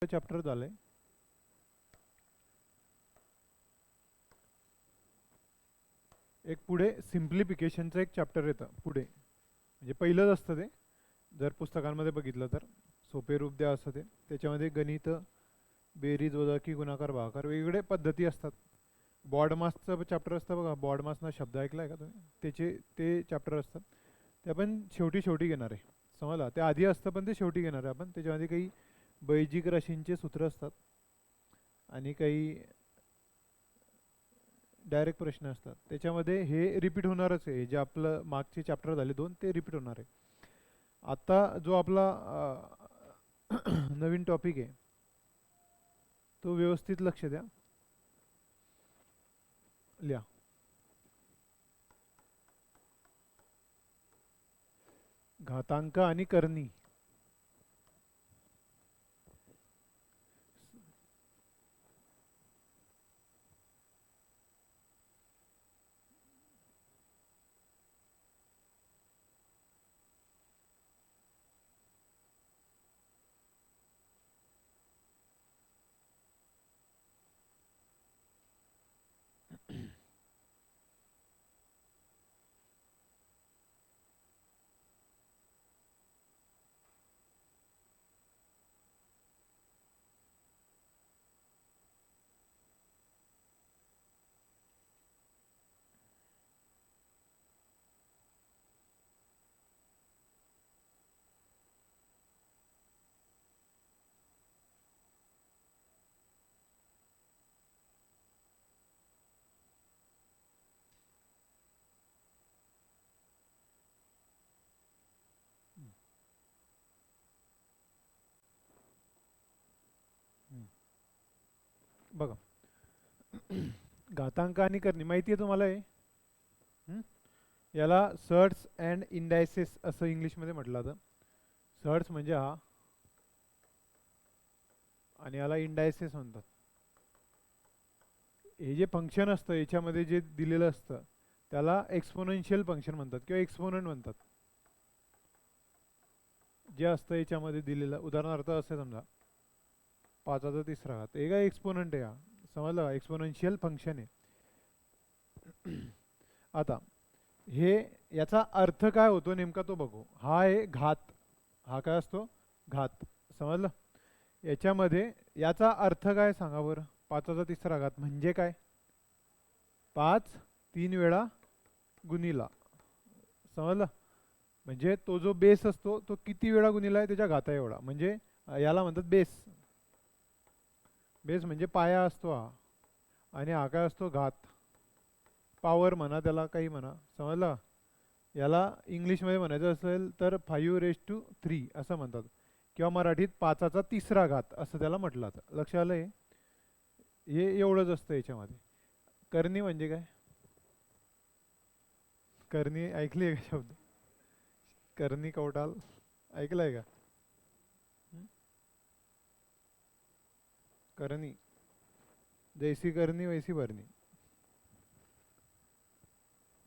Chapter झालंय. एक पुढे सिम्प्लिफिकेशनचं एक चॅप्टर येतं पुढे, म्हणजे पहिलंच असतं ते. जर पुस्तकांमध्ये बघितलं तर सोपे रूप द्या असं ते. त्याच्यामध्ये गणित, बेरीज, वजाबाकी, गुणाकार, भागाकार वेगवेगळे पद्धती असतात. बॉड मासचं चॅप्टर असतं बघा. बॉड मासना शब्द ऐकलाय का तुम्ही? त्याचे ते चॅप्टर असतात. ते आपण शेवटी घेणार आहे. समजला? ते आधी असतं पण ते शेवटी घेणार आहे आपण. त्याच्यामध्ये काही बैजिक राशींचे सूत्र असतात आणि काही डायरेक्ट प्रश्न असतात. त्याच्यामध्ये हे रिपीट होणारच आहे. जे आपलं मागचे चॅप्टर झाले 2 ते रिपीट होणार आहे. आता जो आपला नवीन टॉपिक आहे तो व्यवस्थित लक्ष द्या. लिहा. घातांक आणि करणी. बघा, घातांक आणि करणी माहिती आहे तुम्हाला हे? याला सर्ट्स अँड इंडायसेस असं इंग्लिशमध्ये म्हटलं जातं. सर्ट्स म्हणजे हा आणि याला इंडायसेस म्हणतात. हे जे फंक्शन असतं याच्यामध्ये जे दिलेलं असतं त्याला एक्सपोनेन्शियल फंक्शन म्हणतात किंवा एक्सपोनंट म्हणतात. जे असतं याच्यामध्ये दिलेलं, उदाहरणार्थ असं समजा 5चा 3रा घात, हे काय एक्सपोनंट आहे. हा समजलं का? एक्सपोनेन्शियल फंक्शन आहे. आता हे याचा अर्थ काय होतो नेमका तो बघू. हा आहे घात. हा काय असतो? घात. समजलं? याच्यामध्ये याचा अर्थ काय सांगा बरं? 5चा 3रा घात म्हणजे काय? 5 3 वेळा गुणिला. समजलं? म्हणजे तो जो बेस असतो तो किती वेळा गुणिला आहे त्याच्या घाता एवढा, म्हणजे याला म्हणतात बेस. बेस म्हणजे पाया असतो हा, आणि हा काय असतो? घात. पॉवर म्हणा त्याला, काही म्हणा. समजलं? याला इंग्लिशमध्ये म्हणायचं असेल तर 5⁻³ असं म्हणतात, किंवा मराठीत 5चा 3रा घात असं त्याला म्हटलं जातं. लक्ष आलंय? हे एवढंच असतं याच्यामध्ये. करणी म्हणजे काय? करणी ऐकली आहे का शब्द? करणी कवटाल ऐकलाय का? करणी, जैसी करणी वैसी भरणी.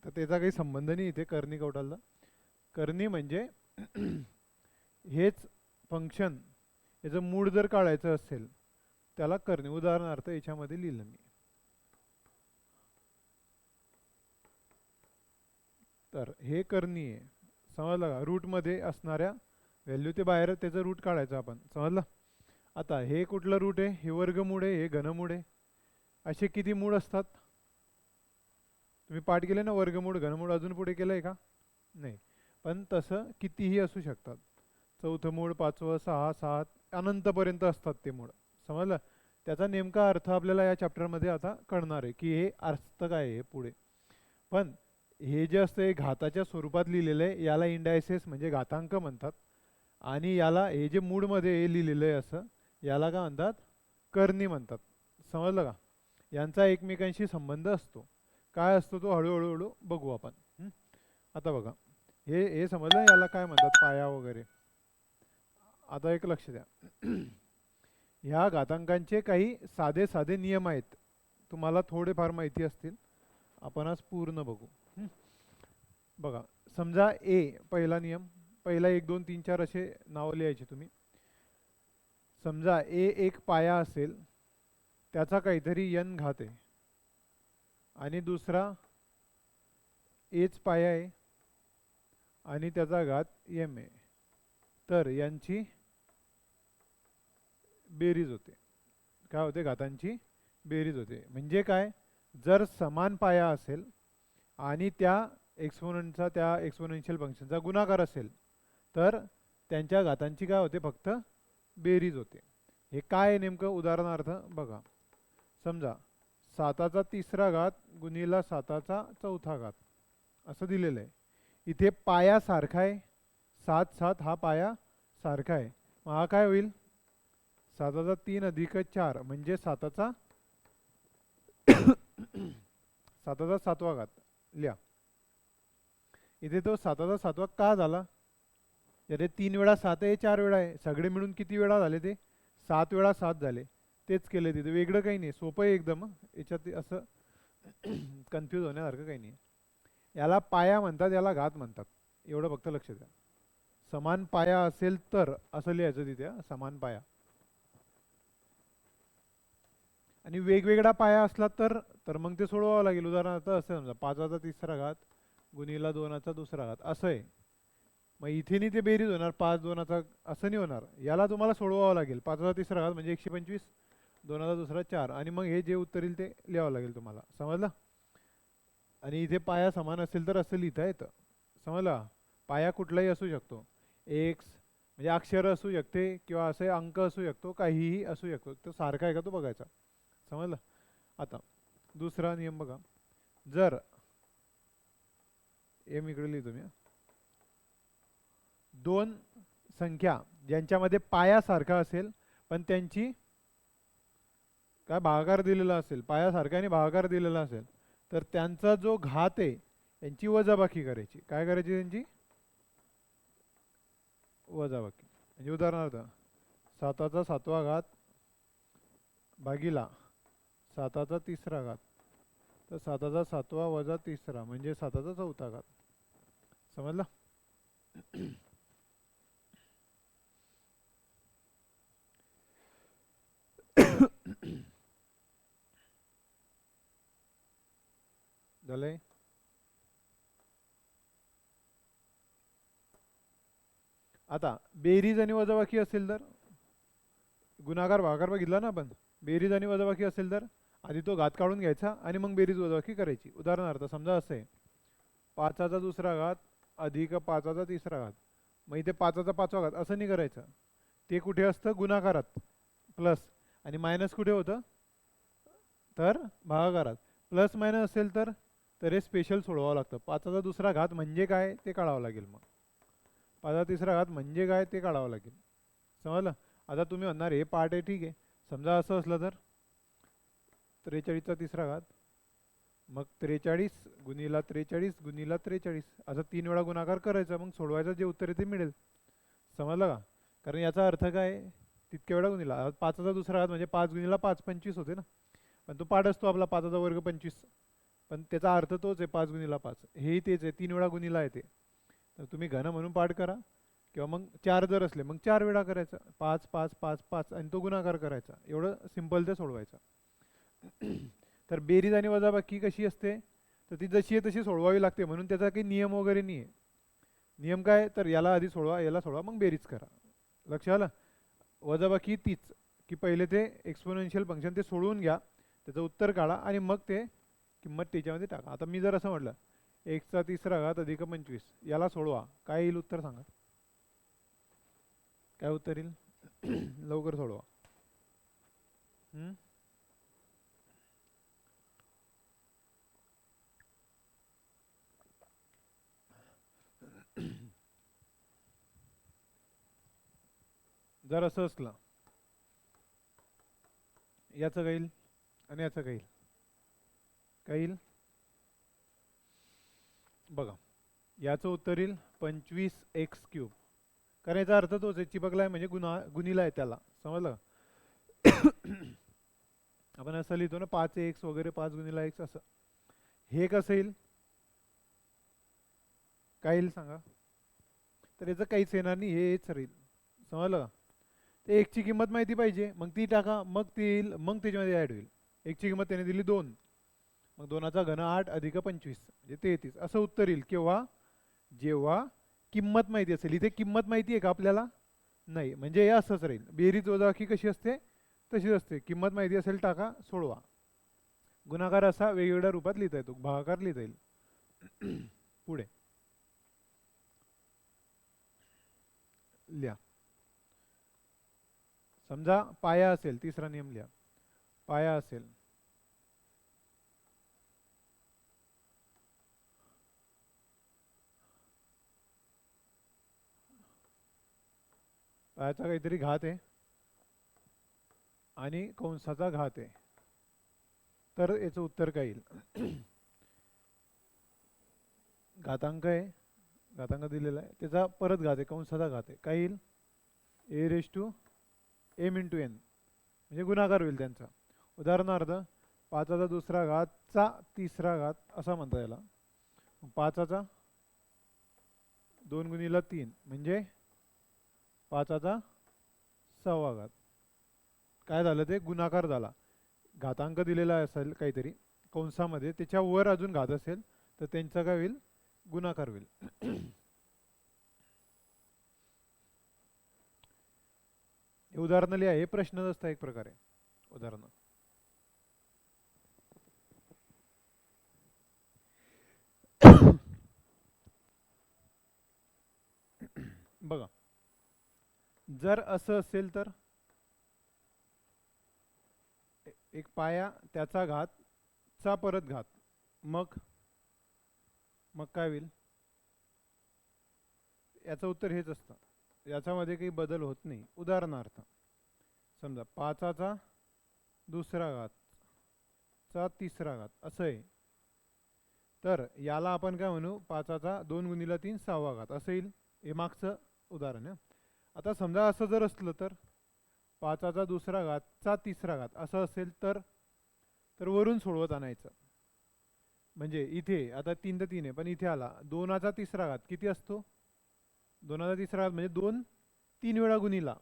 तर त्याचा काही संबंध नाही इथे करणी कवटालला. करणी म्हणजे हेच फंक्शन, याचं मूळ जर काढायचं असेल त्याला करणी. उदाहरणार्थ याच्यामध्ये लिहिलं मी. तर हे करणी आहे. समजलं का? रूटमध्ये असणाऱ्या व्हॅल्यू ते बाहेर त्याचं रूट काढायचं आपण. समजलं? आता हे कुठलं रूट आहे? हे वर्गमूळ आहे, हे घनमूळ आहे. असे किती मूळ असतात? तुम्ही पाठ केले ना, वर्गमूळ घनमूळ. अजून पुढे केलंय का? नाही. पण तसं कितीही असू शकतात. चौथं मूळ, 5वं, 6, 7 अनंतपर्यंत असतात ते मूळ. समजलं? त्याचा नेमका अर्थ आपल्याला या चॅप्टरमध्ये आता कळणार आहे की हे अर्थ काय आहे पुढे. पण हे जे असतं हे घाताच्या स्वरूपात लिहिलेलं आहे, याला इंडायसेस म्हणजे घातांक म्हणतात. आणि याला हे जे मूळमध्ये हे लिहिलेलं आहे असं, याला काय म्हणतात? करणी म्हणतात. समजलं का? यांचा एकमेकांशी संबंध असतो. काय असतो तो हळूहळू बघू आपण. आता बघा, हे समजलं याला काय म्हणतात, पाया वगैरे. आता एक लक्ष द्या. ह्या घातांकांचे काही साधे साधे नियम आहेत. तुम्हाला थोडेफार माहिती असतील, आपण आज पूर्ण बघू. बघा, समजा ए पहिला नियम. पहिला 1 2 3 4 असे नाव लिहायचे तुम्ही. समजा ए एक पाया असेल, त्याचा काहीतरी n घात आहे, आणि दुसरा एच पाया आहे आणि त्याचा घात m आहे, तर यांची बेरीज होते. काय होते? घातांची बेरीज होते. म्हणजे काय? जर समान पाया असेल आणि त्या एक्सपोनंटचा त्या एक्सपोनेन्शियल फंक्शनचा गुणाकार असेल, तर त्यांच्या घातांची काय होते? फक्त बेरीज होते. हे काय आहे नेमकं? उदाहरणार्थ बघा, समजा 7चा तिसरा घात गुणिला 7चा चौथा घात असं दिलेलं आहे. इथे पाया सारखा आहे, 7 7 हा पाया सारखा आहे. मग हा काय होईल? 7चा 3 अधिक 4 म्हणजे 7चा 7वा घात लिहा. इथे तो 7चा 7वा का झाला? अरे 3 वेळा 7 आहे, 4 वेळा आहे, सगळे मिळून किती वेळा झाले? ते 7 वेळा 7 झाले. तेच केले तिथे, वेगळं काही नाही, सोपं आहे एकदम. याच्यात असं कन्फ्यूज होण्यासारखं काही नाही. याला पाया म्हणतात, याला घात म्हणतात, एवढं फक्त लक्ष द्या. समान पाया असेल तर असं लिहायचं तिथे, समान पाया. आणि वेगवेगळा पाया असला तर मग ते सोडवावं लागेल. उदाहरणार्थ असं समजा 5चा तिसरा घात गुणिला 2चा दुसरा घात असं आहे. मग इथे नाही ते बेरीज होणार 5 2चा, असं नाही होणार. याला तुम्हाला सोडवावं लागेल. 5चा तिसरा घात म्हणजे 125, 2चा दुसरा 4, आणि मग हे जे उत्तर येईल ते लिहावं लागेल तुम्हाला. समजलं? आणि इथे पाया समान असेल तर असं लिहिता येतं. समजलं? पाया कुठलाही असू शकतो. एक्स म्हणजे अक्षर असू शकते, किंवा असे अंक असू शकतो, काहीही असू शकतो. तो सारखा आहे का तो बघायचा. समजलं? आता दुसरा नियम बघा. जर एम इकडे लिहितो मी, दोन संख्या ज्यांच्यामध्ये पाया सारखा असेल पण त्यांची काय भागाकार दिलेला असेल, पाया सारखा आणि भागाकार दिलेला असेल, तर त्यांचा जो घात आहे यांची वजाबाकी करायची. काय करायची? त्यांची वजाबाकी. म्हणजे उदाहरणार्थ 7चा 7वा घात भागिला 7चा तिसरा घात, तर 7चा 7वा वजा तिसरा म्हणजे 7चा चौथा घात. समजलं? झालंय? आता बेरीज आणि वजाबाकी असेल तर, गुणाकार भागाकार बघितला ना आपण. बेरीज आणि वजाबाकी असेल तर आधी तो घात काढून घ्यायचा आणि मग बेरीज वजाबाकी करायची. उदाहरणार्थ समजा असं आहे, 5चा दुसरा घात अधिक 5चा तिसरा घात. मग इथे 5चा 5वा घात असं नाही करायचं. ते कुठे असतं? गुणाकारात प्लस, आणि मायनस कुठे होतं? तर भागाकारात. प्लस मायनस असेल तर हे स्पेशल सोडवावं लागतं. 5चा दुसरा घात म्हणजे काय ते काढावं लागेल. मग 5चा तिसरा घात म्हणजे काय ते काढावं लागेल. समजलं? आता तुम्ही म्हणणार हे पार्ट आहे, ठीक आहे. समजा असं असलं तर 43चा तिसरा घात, मग 43 गुणिला 43 गुणिला 43 असं 3 वेळा गुणाकार करायचा, मग सोडवायचं, जे उत्तर आहे ते मिळेल. समजलं का? कारण याचा अर्थ काय? तितक्या वेळा गुणिला. 5चा दुसरा घात म्हणजे 5 गुणिला 5 25 होते ना. पण तो पाठ असतो आपला 5चा वर्ग 25, पण त्याचा अर्थ तोच आहे 5 गुणिला 5. हेही तेच आहे, 3 वेळा गुणिला येते. तर तुम्ही घन म्हणून पाठ करा, किंवा मग 4 जर असले मग 4 वेळा करायचा, 5 5 5 5 आणि तो गुणाकार करायचा. एवढं सिंपल ते सोडवायचं. तर बेरीज आणि वजाबाकी कशी असते? तर ती जशी आहे तशी सोडवावी लागते, म्हणून त्याचा काही नियम वगैरे नाही आहे. नियम काय? तर याला आधी सोडवा, याला सोडवा, मग बेरीज करा. लक्ष आलं? वजाबाकी तीच, की पहिले ते एक्सपोनेन्शियल फंक्शन ते सोडवून घ्या, त्याचं उत्तर काढा, आणि मग ते किंमत त्याच्यामध्ये टाका. आता मी जर असं म्हटलं, एक्सचा तिसरा घात अधिक 25, याला सोडवा, काय येईल उत्तर सांगा? काय उत्तर येईल? लवकर सोडवा. जर असं असलं, याचं काय येईल आणि याचं काय येईल? काय येईल बघा. याचं उत्तर येईल 25x³ करायचा अर्थ तोच आहे, चिपकला आहे म्हणजे गुणिला आहे त्याला. समजलं? आपण असं लिहितो ना 5x वगैरे, 5 गुणिला x असं. हे कसं येईल? काय येईल सांगा? तर याचं काहीच येणार नाही, हे हेच राहील. समजलं का? ते एकची किंमत माहिती पाहिजे, मग ती टाका, मग ती येईल, मग त्याच्यामध्ये ॲड होईल. एकची किंमत त्याने दिली 2, मग 2चा घन 8 अधिक 25 म्हणजे 33 असं उत्तर येईल. केव्हा? जेव्हा किंमत माहिती असेल. इथे किंमत माहिती आहे का आपल्याला? नाही, म्हणजे हे असंच राहील. बेरीज वजाबाकी कशी असते तशीच असते. किंमत माहिती असेल टाका, सोडवा. गुणाकार असा वेगवेगळ्या रूपात लिहिता येतो, भागाकार लिहिता येईल. पुढे लिहा. समजा पाया असेल, तिसरा नियम लिहा. पाया असेल, पायाचा काहीतरी घात आहे आणि कंसाचा घात आहे, तर याचं उत्तर काय येईल? घातांक आहे, घातांक दिलेला आहे, त्याचा परत घात आहे, कंसाचा घात आहे, काय येईल? A raise to M into N, म्हणजे गुणाकार होईल त्यांचा. उदाहरणार्थ 5चा दुसरा घात चा तिसरा घात असा म्हणता याला. 5चा 2 गुणिला 3 म्हणजे 5चा 6वा घात. काय झालं? ते गुणाकार झाला. घातांक दिलेला असेल काहीतरी कंसामध्ये, त्याच्या वर अजून घात असेल तर त्यांचा काय होईल? गुणाकार होईल. उदाहरण लिहा, हे प्रश्नच असता एक प्रकारे उदाहरण. बघा, जर असं असेल तर एक पाया, त्याचा घात, चा परत घात, मग मग काय होईल? याचं उत्तर हेच असतं, याच्यामध्ये काही बदल होत नाही. उदाहरणार्थ समजा 5चा दुसरा घात चा तिसरा घात असं आहे, तर याला आपण काय म्हणू? 5चा 2 गुणिला 3 6वा घात असं येईल. हे मागचं उदाहरण आहे. आता समजा असं जर असलं तर 5चा दुसरा घात चा तिसरा घात असं असेल तर तर वरून सोडवत आणायचं. म्हणजे इथे आता 3 तर 3 आहे, पण इथे आला 2चा तिसरा घात किती असतो? 2चा तिसरा घात म्हणजे 2 3 वेळा गुणिला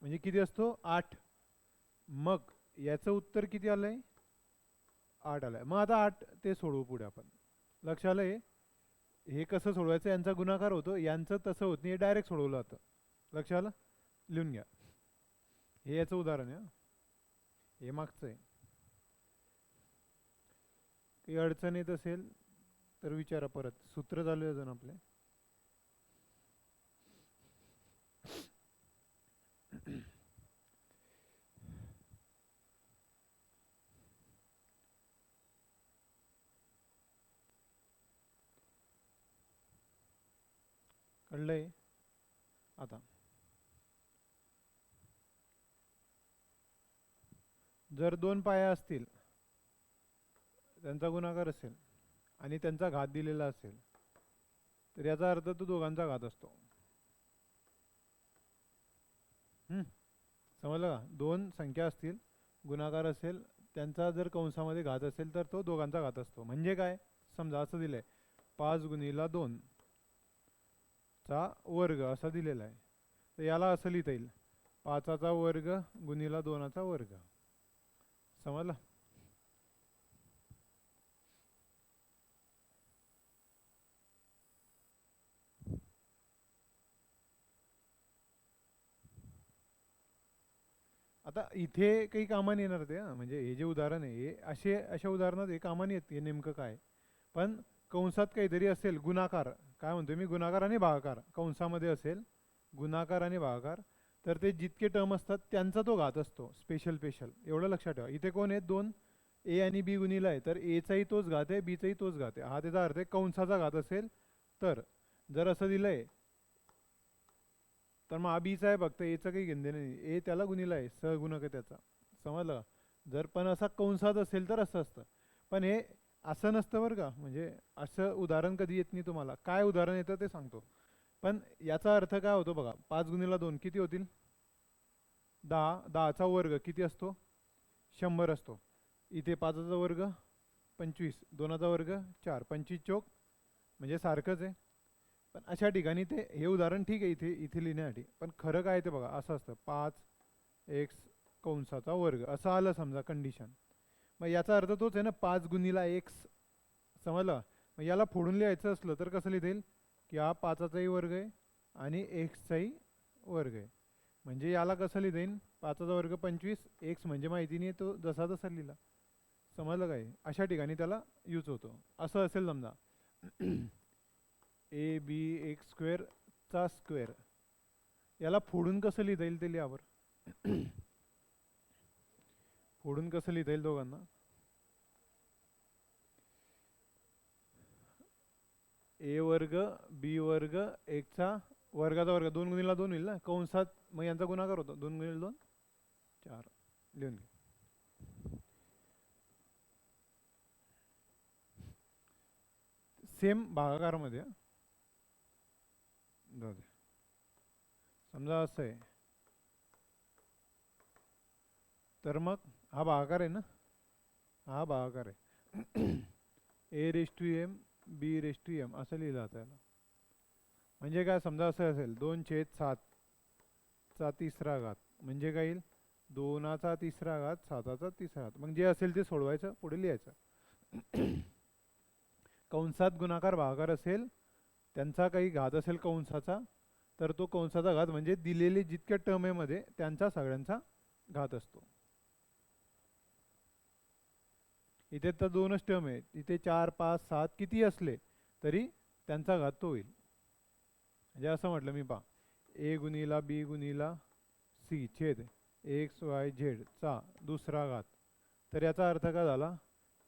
म्हणजे किती असतो? 8. मग याचं उत्तर किती आलंय? 8 आलंय. मग आता 8 ते सोडवू पुढे आपण. लक्ष आलंय? हे कसं सोडवायचं? यांचा गुणाकार होतो, यांचं तसं होत नाही, डायरेक्ट सोडवलं जातं. लक्ष आलं? लिहून घ्या. हे याचं उदाहरण आहे, हे मागचं आहे. काही अडचण येत असेल तर विचारा परत. सूत्र चालू आहे अजून आपले. कळलंय? आता जर 2 पाया असतील, त्यांचा गुणाकार असेल आणि त्यांचा घात दिलेला असेल, तर याचा अर्थ तो दोघांचा घात असतो. समजलं का? 2 संख्या असतील, गुणाकार असेल, त्यांचा जर कंसामध्ये घात असेल तर तो दोघांचा घात असतो. म्हणजे काय? समजा असं दिलंय 5 गुणिला 2 चा वर्ग असा दिलेला आहे, तर याला असं लिहिता येईल 5चा वर्ग गुणिला 2चा वर्ग. समजलं? आता इथे काही कामाने येणार ते, म्हणजे हे जे उदाहरण आहे हे अशा उदाहरणात हे कामाने येते. हे नेमकं काय? पण कंसात काहीतरी असेल गुणाकार, काय म्हणतोय मी? गुणाकार आणि भागाकार कंसामध्ये असेल, गुणाकार आणि भागाकार, तर ते जितके टर्म असतात त्यांचा तो घात असतो. स्पेशल एवढं लक्षात ठेवा. इथे कोण आहेत? 2 ए आणि बी गुणिला आहे, तर एचाही तोच घात आहे, बीचाही तोच घात आहे. हा त्याचा अर्थ आहे. कंसाचा घात असेल तर, जर असं दिलंय तर मग हा बीचा आहे, फक्त एचं काही घेणं देणं नाही. ए त्याला गुणिला आहे, सहगुणक आहे त्याचा. समजलं का? जर पण असा कंसात असेल तर असं असतं, पण हे असं नसतं बरं का. म्हणजे असं उदाहरण कधी येत नाही तुम्हाला. काय उदाहरण येतं ते सांगतो. पण याचा अर्थ काय होतो बघा. 5 गुणिला 2 किती होतील? 10. 10चा वर्ग किती असतो? 100 असतो. इथे 5चा वर्ग 25, 2चा वर्ग 4, 25 चोक म्हणजे सारखंच आहे. पण अशा ठिकाणी ते हे उदाहरण ठीक आहे इथे इथे लिहिण्यासाठी, पण खरं काय ते बघा असं असतं. 5 एक्स कंसाचा वर्ग असं आलं समजा कंडिशन. मग याचा अर्थ तोच आहे ना, 5 गुणिला एक्स. समजलं? मग याला फोडून लिहायचं असलं तर कसं लिहिता येईल की हा 5चाही वर्ग आहे आणि एक्सचाही वर्ग आहे. म्हणजे याला कसं लिहिता येईल, 5चा वर्ग 25, एक्स म्हणजे माहिती नाही तो जसा तसा लिहिला. समजलं काय? अशा ठिकाणी त्याला यूज होतो. असं असेल समजा ए बी एक्स स्क्वेअर चा स्क्वेअर, याला फोडून कसं लिहिता येईल ते लिहावर. फोडून कसं लिहिता येईल दोघांना. ए वर्ग बी वर्ग एकचा वर्गाचा वर्ग 2 गुणिला 2 होईल ना कंसात. मग यांचा गुणाकार होतो 2 गुणिले 2 4. लिहून घे. सेम भागाकारामध्ये जाऊ दे. समजा असं आहे तर मग हा भागाकार आहे ना, हा भागाकार आहे. A raise to M B raise to M असं लिहिलं जातं याला. म्हणजे काय, समजा असं असेल 2/7 चा तिसरा घात म्हणजे काय येईल, 2चा तिसरा घात 7चा तिसरा घात. मग जे असेल ते सोडवायचं, पुढे लिहायचं. कंसात गुणाकार भागाकार असेल, त्यांचा काही घात असेल कंसाचा, तर तो कंसाचा घात म्हणजे दिलेले जितक्या टर्म आहे मध्ये त्यांचा सगळ्यांचा घात असतो. इथे तर 2च टर्म आहे, इथे 4 5 7 किती असले तरी त्यांचा घात तो होईल. म्हणजे असं म्हटलं मी, पहा ए गुणिला बी गुणिला सी छेद एक्स वाय झेड चा दुसरा घात. तर याचा अर्थ काय झाला,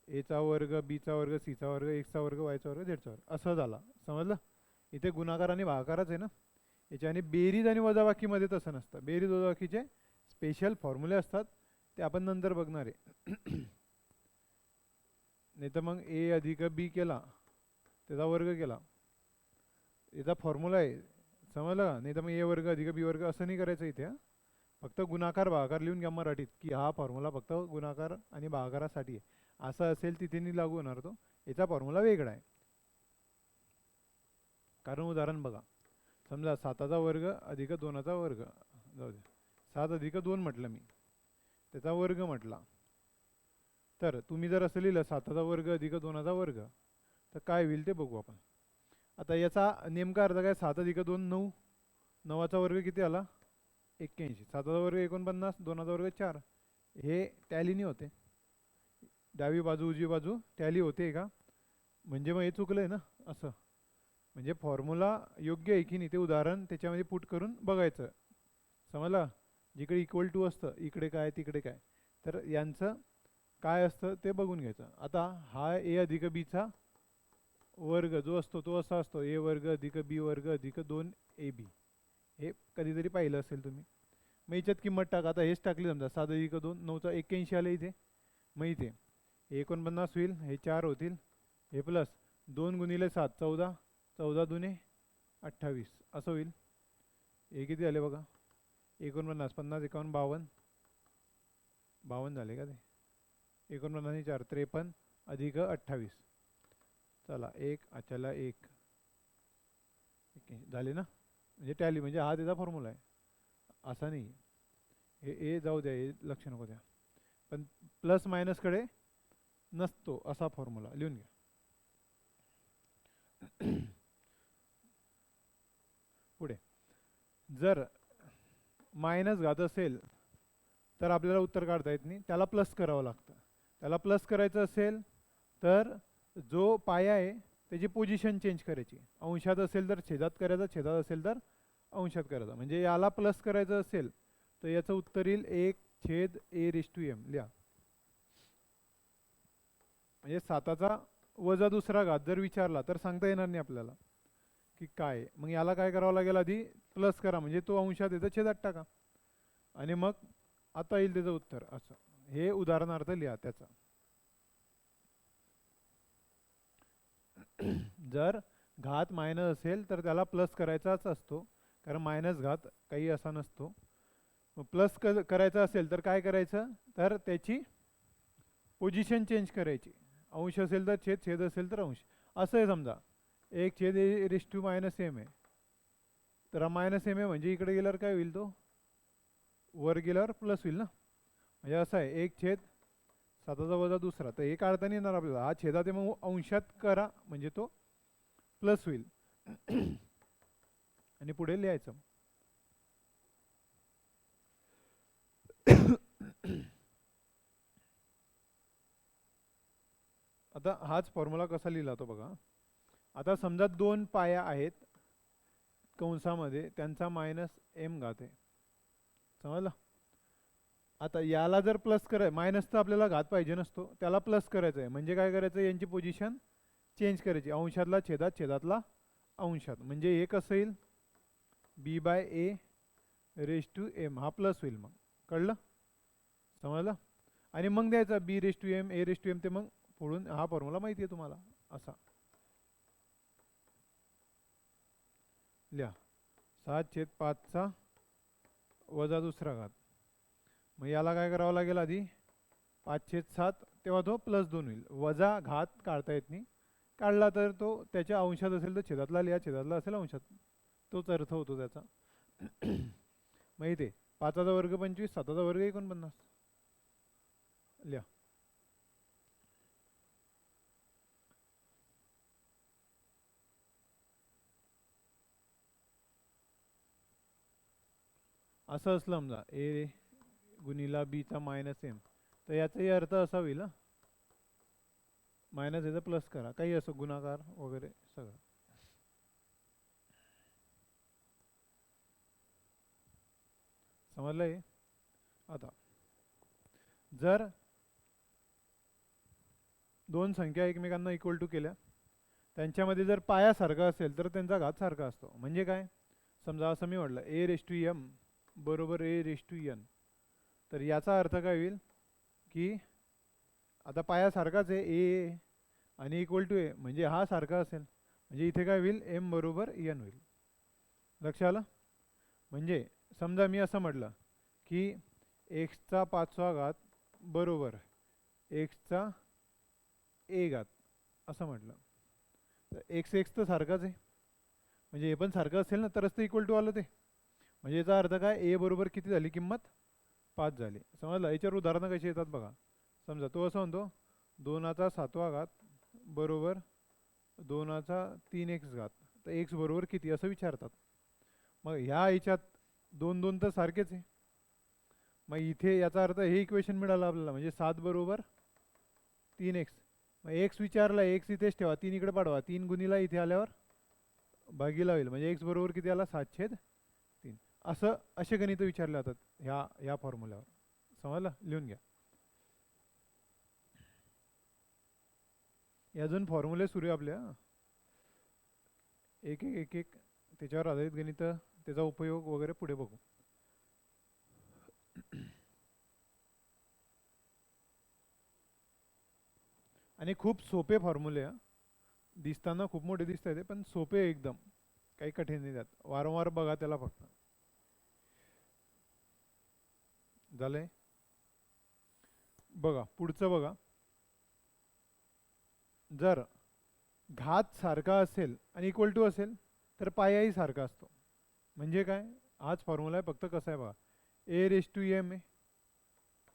एचा वर्ग बीचा वर्ग सीचा वर्ग एक्सचा वर्ग वायचा वर्ग झेडचा वर्ग असं झाला. समजलं? इथे गुणाकार आणि भागाकारच आहे ना. याच्या आणि बेरीज आणि वजाबाकीमध्ये तसं नसतं. बेरीज वजाबाकीचे स्पेशल फॉर्म्युले असतात, ते आपण नंतर बघणार आहे. नाही तर मग ए अधिक बी केला त्याचा वर्ग केला, याचा फॉर्म्युला आहे. समजलं का? नाही तर मग ए वर्ग अधिक बी वर्ग असं नाही करायचं इथे. फक्त गुणाकार भागाकार लिहून घ्या मराठीत, की हा फॉर्म्युला फक्त गुणाकार आणि भागाकारासाठी आहे. असं असेल तिथे नाही लागू होणार तो, याचा फॉर्म्युला वेगळा आहे. कारण उदाहरण बघा, समजा 7चा वर्ग अधिक 2चा वर्ग, जाऊ दे 7 अधिक 2 म्हटलं मी, त्याचा वर्ग म्हटला. तर तुम्ही जर असं लिहिलं 7चा वर्ग अधिक 2चा वर्ग, तर काय होईल ते बघू आपण. आता याचा नेमका अर्थ काय, 7 अधिक 2 9, 9चा वर्ग किती आला 81, 7चा वर्ग 49, 2चा वर्ग 4. हे टॅलीनी होते, डावी बाजू उजवी बाजू टॅली होते का, म्हणजे मग हे चुकलंय ना असं. म्हणजे फॉर्म्युला योग्य आहे की नाही ते उदाहरण त्याच्यामध्ये पुट करून बघायचं. समजला? जिकडे इक्वल टू असतं इकडे काय तिकडे काय, तर यांचं काय असतं ते बघून घ्यायचं. आता हा ए अधिक बीचा वर्ग जो असतो तो असा असतो, ए वर्ग अधिक बी वर्ग अधिक 2ab. हे कधीतरी पाहिलं असेल तुम्ही. मग याच्यात किंमत टाका. आता हेच टाकली समजा 7 अधिक 2 9चा 81 आलं इथे. मग इथे 49 होईल, हे 4 होतील, हे प्लस 2 गुणिले 7 14, 14 दुने 28 असं होईल. हे किती झाले बघा, 49 50 51 52, 52 झाले का ते, 49 4 53 अधिक 28. चला एक अचाला एक झाले ना. म्हणजे टॅली म्हणजे हा त्याचा फॉर्म्युला आहे, असा नाही. हे ए जाऊ द्या, हे लक्ष नको द्या, पण प्लस मायनसकडे नसतो असा फॉर्म्युला लिहून घ्या. पुढे जर मायनस घात असेल तर आपल्याला उत्तर काढता येत नाही, त्याला प्लस करावं लागतं. त्याला प्लस करायचं असेल तर जो पाया आहे त्याची पोझिशन चेंज करायची. अंशात असेल तर छेदात करायचा, छेदात असेल तर अंशात करायचा. म्हणजे याला प्लस करायचं असेल तर याचं उत्तर येईल 1/a⁻m लिहा. म्हणजे 7चा वजा दुसरा घात जर विचारला तर सांगता येणार नाही आपल्याला की काय. मग याला काय करावं लागेल, आधी प्लस करा म्हणजे तो अंशात येतं छेदात टाका, आणि मग आता येईल त्याचं उत्तर. असं हे उदाहरणार्थ लिहा त्याचा. जर घात मायनस असेल तर त्याला प्लस करायचाच असतो, कारण मायनस घात काही असा नसतो. प्लस करायचा असेल तर काय करायचं, तर त्याची पोझिशन चेंज करायची. अंश असेल तर छेद, छेद असेल तर अंश. असं आहे समजा 1/a⁻m आहे, तर मायनस एम आहे म्हणजे इकडे गेल्यावर काय होईल, तो वर गेल्यावर प्लस होईल ना. म्हणजे असं आहे 1/7 वजा दुसरा, तर हे काढता नाही येणार आपल्याला. हा छेदा ते मग अंशात करा म्हणजे तो प्लस होईल. आणि पुढे लिहायचं. आता हाच फॉर्म्युला कसा लिहिला तो बघा. आता समजा 2 पाया आहेत कंसामध्ये, त्यांचा -m घात आहे. समजलं. आता याला जर प्लस मायनस तर आपल्याला घात पाहिजे नसतो, त्याला प्लस करायचं आहे. म्हणजे काय करायचं, यांची पोझिशन चेंज करायची. अंशातला छेदात, छेदातला अंशात. म्हणजे हे कसं येईल, b/a⁻m हा प्लस होईल. मग कळलं, समजलं. आणि मग द्यायचा b/m a/m, ते मग पुढून हा फॉर्म्युला माहिती आहे तुम्हाला. असा लिहा, 7/5 वजा दुसरा घात. मग याला काय करावं लागेल, आधी 5/7, तेव्हा तो +2 होईल. वजा घात काढता येत नाही, काढला तर तो त्याच्या अंशात असेल तर छेदातला लिहा, छेदातला असेल अंशात, तोच अर्थ होतो त्याचा. मग इथे 5चा वर्ग 25, 7चा वर्ग 49 लिहा. असं असलं समजा a गुणिला b चा -m, तर याचाही अर्थ असा होईल ना, मायनस याचा प्लस करा, काही असं गुणाकार वगैरे सगळं. समजलंय. आता जर दोन संख्या एकमेकांना इक्वल टू केल्या, त्यांच्यामध्ये जर पाया सारखा असेल तर त्यांचा घात सारखा असतो. म्हणजे काय, समजा असं मी म्हटलं a⁻m बरोबर a⁻n, तर याचा अर्थ काय होईल की आता पाया सारखाच आहे a आणि इक्वल टू a, म्हणजे हा सारखा असेल, म्हणजे इथे काय होईल, m बरोबर n होईल. लक्ष आलं. म्हणजे समजा मी असं म्हटलं की x चा 5वा घात बरोबर x चा a घात, असं म्हटलं तर x तर सारखाच आहे, म्हणजे हे पण सारखं असेल ना तरच ते इक्वल टू आलं ते. म्हणजे याचा अर्थ काय, a बरोबर किती झाली किंमत, 5 झाली. समजलं. याच्यावर उदाहरणं कशी येतात बघा. समजा तो असं म्हणतो 2चा 7वा घात बरोबर 2चा 3x घात, तर x बरोबर किती असं विचारतात. मग ह्या याच्यात 2 तर सारखेच आहे. मग इथे याचा अर्थ हे इक्वेशन मिळालं आपल्याला, म्हणजे 7 बरोबर 3x. मग x विचारला, x इथेच ठेवा, 3 इकडे पाठवा, 3 गुणीला इथे आल्यावर भागीला होईल, म्हणजे x बरोबर किती आला, 7/3. असं असे गणित विचारले जातात ह्या फॉर्म्युल्यावर. समजलं, लिहून घ्या. अजून फॉर्म्युले सुरू आहे आपल्या, एक एक एक एक त्याच्यावर आधारित गणित, त्याचा उपयोग वगैरे पुढे बघू. आणि खूप सोपे फॉर्म्युले, दिसताना खूप मोठे दिसत आहेत पण सोपे एकदम, काही कठीण नाही त्यात. वारंवार बघा त्याला फक्त. झालंय. बघा पुढचं बघा. जर घात सारखा असेल आणि इक्वल टू असेल तर पायाही सारखा असतो. म्हणजे काय, हाच फॉर्म्युला आहे, फक्त कसं आहे बघा, a⁻m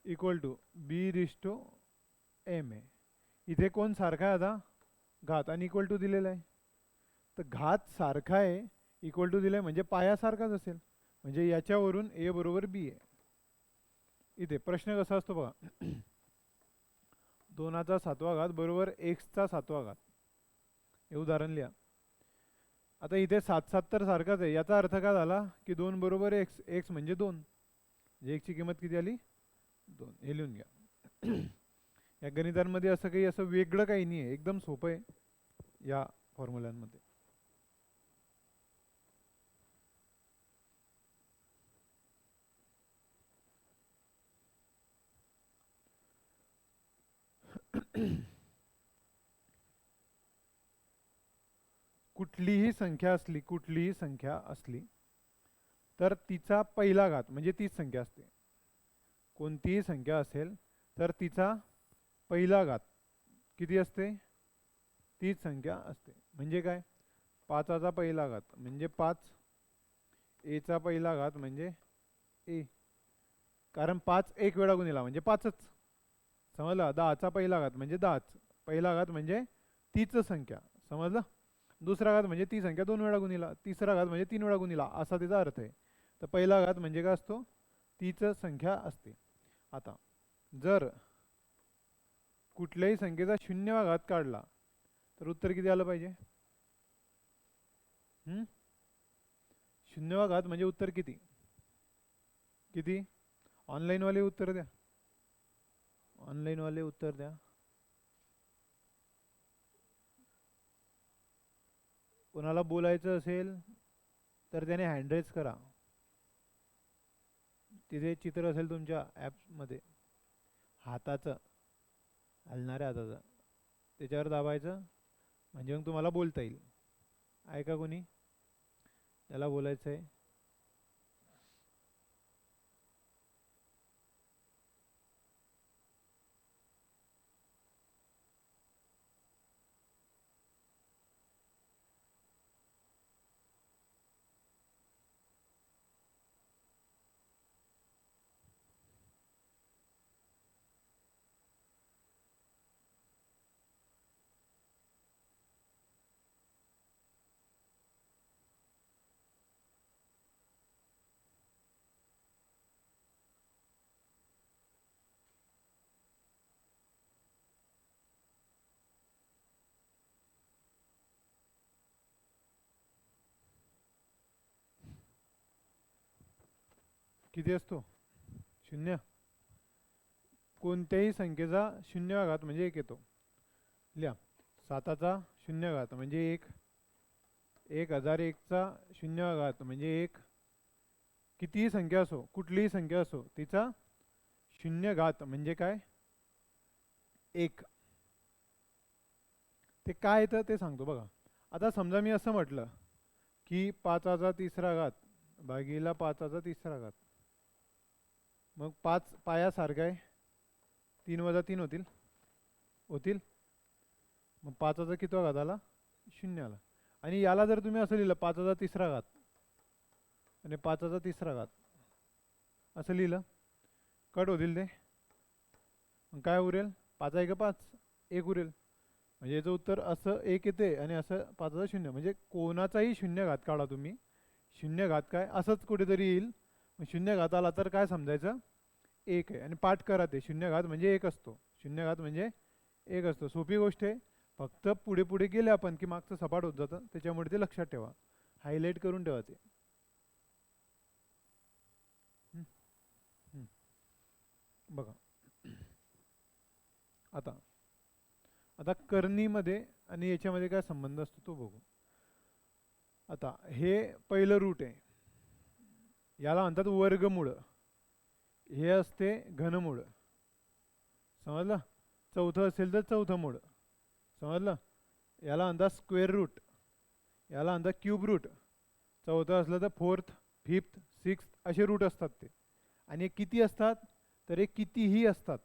इक्वल टू b⁻m. इथे कोण सारखा आहे, आता घात, आणि इक्वल टू दिलेला आहे. तर घात सारखा आहे, इक्वल टू दिलाय, म्हणजे पाया सारखाच असेल, म्हणजे याच्यावरून a बरोबर b आहे. इथे प्रश्न कसा असतो बघा, 2चा 7वा घात बरोबर x चा 7वा घात, हे उदाहरण लिहा. आता इथे 7 तर सारखाच आहे, याचा अर्थ काय झाला की 2 बरोबर x म्हणजे 2, म्हणजे x ची किंमत किती आली, 2. हे लिहून घ्या. या गणितांमध्ये असं काही असं वेगळं काही नाही आहे, एकदम सोपं आहे या फॉर्म्युल्यांमध्ये. कुठलीही संख्या असली तर तिचा पहिला घात म्हणजे तीच संख्या असते. कोणतीही संख्या असेल तर तिचा पहिला घात किती असते, तीच संख्या असते. म्हणजे काय, 5चा पहिला घात म्हणजे 5, a चा पहिला घात म्हणजे a, कारण 5 एक वेळा गुणिला म्हणजे 5च. समजलं? 10चा पहिला घात म्हणजे 10च. पहिला घात म्हणजे तीच संख्या. समजलं? दुसरा घात म्हणजे ती संख्या 2 वेळा गुणिला. तिसरा घात म्हणजे 3 वेळा गुणिला, असा त्याचा अर्थ आहे. तर पहिला घात म्हणजे काय असतो? तीच संख्या असते. आता जर कुठल्याही संख्येचा 0वा घात काढला तर उत्तर किती आलं पाहिजे? 0वा घात म्हणजे उत्तर किती? किती? ऑनलाईन वाले उत्तर द्या. ऑनलाईन वाले उत्तर द्या. कोणाला बोलायचं असेल तर त्याने हँड रेज करा. तिथे चित्र असेल तुमच्या ॲपमध्ये हाताचं, हलणाऱ्या हाताचं, त्याच्यावर दाबायचं म्हणजे मग तुम्हाला बोलता येईल. आहे का कोणी त्याला बोलायचं आहे? किती असतो? 0. कोणत्याही संख्येचा 0वा घात म्हणजे 1 येतो. लिहा. 7चा 0 घात म्हणजे 1. 1001चा 0वा घात म्हणजे 1. कितीही संख्या असो, कुठलीही संख्या असो, तिचा 0 घात म्हणजे काय? 1. ते काय येतं ते सांगतो बघा. आता समजा मी असं म्हटलं की 5चा तिसरा घात भागीला 5चा तिसरा घात. मग 5 पायासारखा आहे. 3 वजा 3 होतील. मग 5चा कितवा घात आला? 0 आला. आणि याला जर तुम्ही असं लिहिलं 5चा तिसरा घात आणि 5चा तिसरा घात असं लिहिलं, कट होतील ते. मग काय उरेल? 5 1 5, 1 उरेल. म्हणजे याचं उत्तर असं 1 येते आणि असं 5चा 0. म्हणजे कोणाचाही 0 घात काढा तुम्ही, 0 घात काय असंच कुठेतरी येईल. मग 0 घात आला तर काय समजायचं? 1 आहे. आणि पाठ करा ते. 0 घात म्हणजे 1 असतो. 0 घात म्हणजे 1 असतो. सोपी गोष्ट आहे. फक्त पुढे पुढे गेले आपण की मागचं सपाट होत जातं. त्याच्यामुळे ते लक्षात ठेवा, हायलाईट करून ठेवा ते. बघा आता आता कर्णीमध्ये आणि याच्यामध्ये काय संबंध असतो तो बघू. आता हे पहिलं रूट आहे, याला म्हणतात वर्गमूळ. हे असते घनमूळ. समजलं? चौथं असेल तर चौथं मूळ. समजलं? याला म्हणतात स्क्वेअर रूट, याला म्हणतात क्यूब रूट. चौथं असलं तर फोर्थ, फिफ्थ, सिक्स्थ असे रूट असतात ते. आणि किती असतात? तर हे कितीही असतात,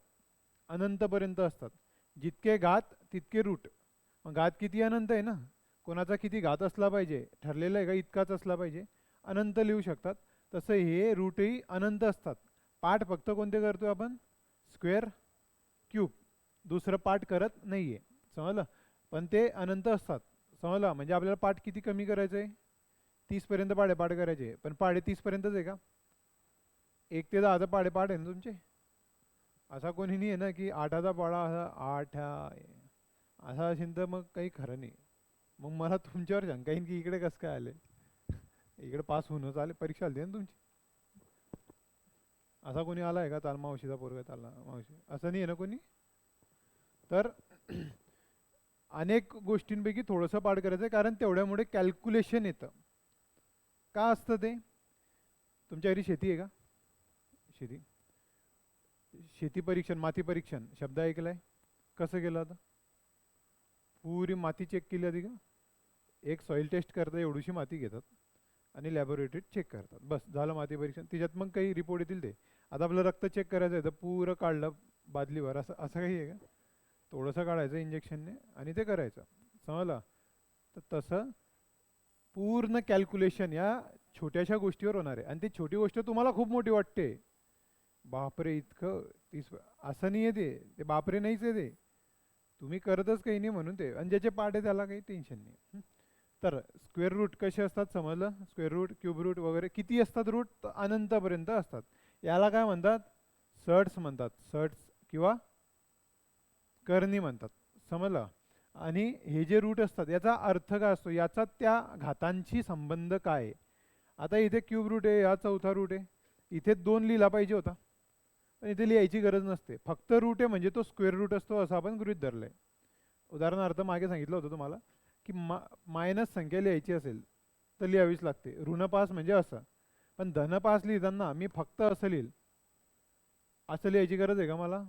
अनंतपर्यंत असतात. जितके घात तितके रूट. मग घात किती अनंत आहे ना, कोणाचा किती घात असला पाहिजे ठरलेलं आहे का? इतकाच असला पाहिजे, अनंत लिहू शकतात. तसं हे रूटही अनंत असतात. पाठ फक्त कोणते करतोय आपण? Square, cube. दुसरं पाठ करत नाहीये. समजलं? पण ते अनंत असतात. समजलं? म्हणजे आपल्याला पाठ किती कमी करायचं आहे? 30 पर्यंत पाढे पाठ करायचे. पण पाढे 30 पर्यंतच आहे का? 1 ते 10चा पाढे पाठ आहे ना तुमचे. असा कोणी नाही आहे ना की 8चा पाढा असा 8 असा असेल तर मग काही खरं नाही. मग मला तुमच्यावर शंका येईन की इकडे कसं काय आले, इकडे पास होऊनच आले, परीक्षा आली ना तुमची. असा कोणी आलाय का? चाल मावशीचा पोरगा चालला मावशी, असं नाही आहे ना कोणी. तर अनेक गोष्टींपैकी थोडंसं पाठ करायचं आहे, कारण तेवढ्यामुळे कॅल्क्युलेशन येतं. का असतं ते? तुमच्या घरी शेती आहे का? शेती, शेती परीक्षण, माती परीक्षण शब्द ऐकलाय? कसं केलं आता? पुरी माती चेक केली आधी का? एक सॉइल टेस्ट करता, एवढीशी माती घेतात आणि लॅबोरेटरीत चेक करतात, बस झालं माती परीक्षण. त्याच्यात मग काही रिपोर्ट येतील ते. आता आपलं रक्त चेक करायचं आहे तर पुरं काढलं बादलीभर, असं असं काही आहे का? थोडंसं काढायचं इंजेक्शनने आणि ते करायचं. समजलं? तर तसं पूर्ण कॅल्क्युलेशन या छोट्याशा गोष्टीवर होणार आहे. आणि ती छोटी गोष्ट तुम्हाला खूप मोठी वाटते, बापरे इतकं 30 असं नाही आहे ते, ते बापरे नाहीच आहे ते. तुम्ही करतच काही नाही म्हणून ते, आणि ज्याचे पाठ आहे त्याला काही टेन्शन नाही. तर स्क्वेअर रूट कसे असतात समजलं? स्क्वेअर रूट, क्यूब रूट वगैरे किती असतात रूट? अनंतपर्यंत असतात. याला काय म्हणतात? सर्ट्स म्हणतात. सर्ट्स किंवा कर्णी म्हणतात. समजलं? आणि हे जे रूट असतात याचा अर्थ काय असतो, याचा त्या घातांशी संबंध काय आहे? आता इथे क्यूब रूट आहे, हा चौथा रूट आहे, इथे 2 लिहिला पाहिजे होता, पण इथे लिहायची गरज नसते. फक्त रूट आहे म्हणजे तो स्क्वेअर रूट असतो असं आपण गृहीत धरलंय. उदाहरणार्थ मागे सांगितलं होतं तुम्हाला की मायनस संख्या लिहायची असेल तर लिहावीच लागते. ऋण 5 म्हणजे असं, पण धन 5 लिहिताना मी फक्त असं लिहिल, असं लिहायची गरज आहे का मला?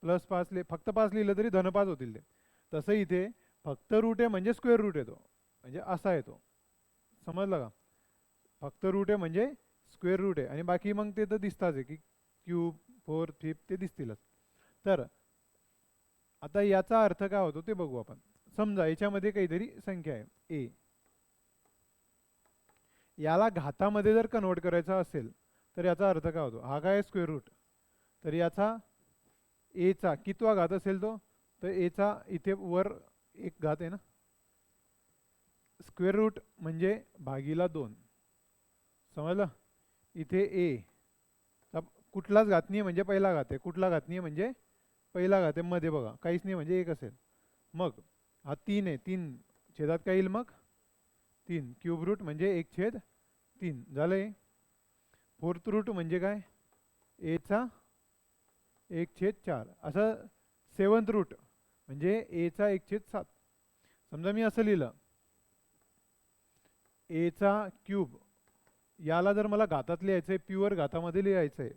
+5 फक्त 5 लिहिलं तरी धन 5 होतील ते. तसं इथे फक्त रूट आहे म्हणजे स्क्वेअर रूट येतो, म्हणजे असा येतो. समजलं का? फक्त रूट आहे म्हणजे स्क्वेअर रूट आहे, आणि बाकी मग ते तर दिसताच आहे की क्यूब, फोर, फिफ्थ ते दिसतीलच. तर आता याचा अर्थ काय होतो ते बघू आपण. समजा याच्यामध्ये काहीतरी संख्या आहे ए, याला घातामध्ये जर कन्वर्ट करायचा असेल तर याचा अर्थ काय होतो? हा काय स्क्वेअर रूट, तर याचा एचा कितवा घात असेल तो? तर एचा इथे वर एक घात आहे ना, स्क्वेअर रूट म्हणजे भागीला 2. समजलं? इथे ए कुठलाच घात नाही म्हणजे पहिला घात आहे, कुठला घात नाही म्हणजे पहिला घात आहे, मध्ये बघा काहीच नाही म्हणजे एक असेल. मग हा 3 आहे, 3 छेदात काय येईल मग? 3. क्यूब रूट म्हणजे 1/3 झालंय. फोर्थ रूट म्हणजे काय? एचा 1/4. असं सेवन्थ रूट म्हणजे एचा 1/7. समजा मी असं लिहिलं, एचा क्यूब, याला जर मला घातात लिहायचं आहे, प्युअर घातामध्ये लिहायचं आहे,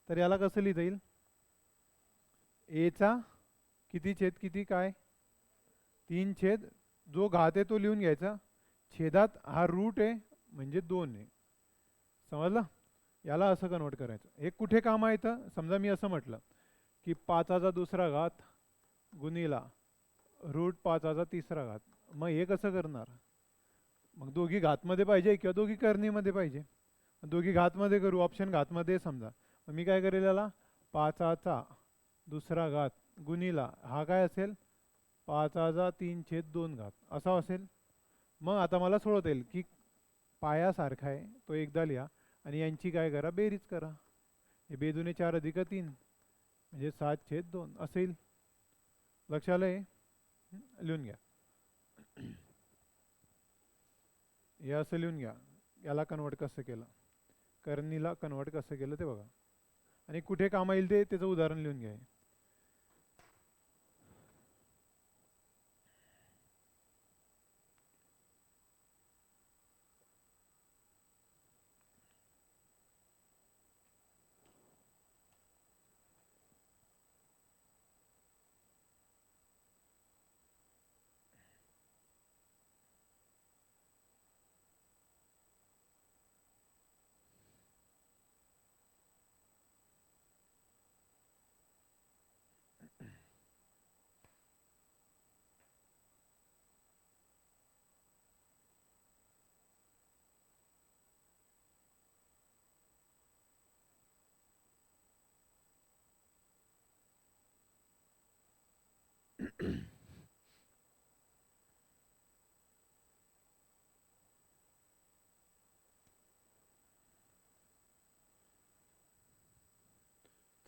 तर याला कसं लिहिता येईल? एचा किती छेद किती काय? 3 छेद, जो घात आहे तो लिहून घ्यायचा, छेदात हा रूट आहे म्हणजे 2 आहे. समजलं? याला असं कन्वर्ट करायचं. हे कुठे काम आहे? तर समजा मी असं म्हटलं की 5चा दुसरा घात गुणिला रूट 5चा तिसरा घात, मग हे कसं करणार? मग दोघी घातमध्ये पाहिजे किंवा दोघी करणीमध्ये पाहिजे. दोघी घातमध्ये करू, ऑप्शन घातमध्ये समजा. मग मी काय करेल, याला 5चा दुसरा घात गुणिला हा काय असेल? 5/3/2 घात असा असेल. मग आता मला सोडवता येईल की पायासारखा आहे तो एकदा लिहा, आणि यांची काय करा, बेरीज करा. हे 2 4 + 3 म्हणजे 7/2 असेल. लक्ष आलंय? लिहून घ्या. हे असं लिहून घ्या. याला कन्वर्ट कसं केलं, करणीला कन्वर्ट कसं केलं ते बघा, आणि कुठे काम येईल ते त्याचं उदाहरण लिहून घ्या.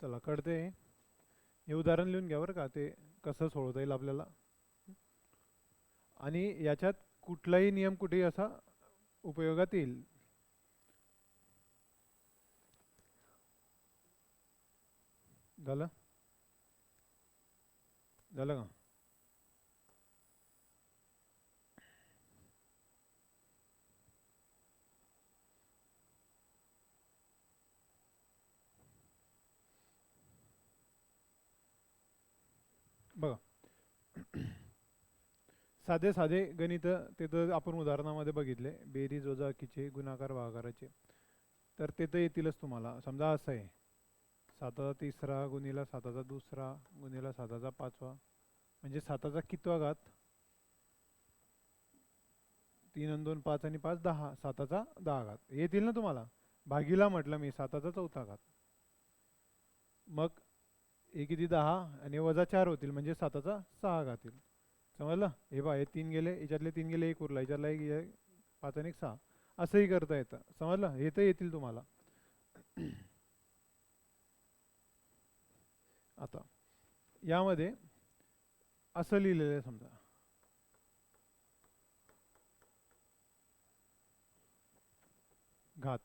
चला कळते. हे उदाहरण लिहून घ्या बरं का, ते कसं सोडवता येईल आपल्याला. आणि याच्यात कुठलाही नियम कुठेही असा उपयोगात येईल. झालं? झालं का? बघा, साधे साधे गणित ते तर आपण उदाहरणामध्ये बघितले, बेरीज वजाकीचे, गुणाकार भागाकाराचे, तर ते तर येतीलच तुम्हाला. समजा असं आहे, 7चा 3 गुणिला 7चा 2 गुणिला 7चा 5 म्हणजे 7चा कितवा घात? 3 आणि 2 5 आणि 5 10, 7चा 10 घात येतील ना तुम्हाला. भागीला म्हटलं मी 7चा 4था घात. मग हे किती 10 आणि वजा 4 होतील म्हणजे 7चा 6 घात येईल. समजलं? हे बा हे 3 गेले, याच्यातले 3 गेले, एक उरला, याच्यातला एक, 5 आणि 6. असंही करता येतं. समजलं? हे तर येतील तुम्हाला. आता यामध्ये असं लिहिलेलं आहे समजा, घात.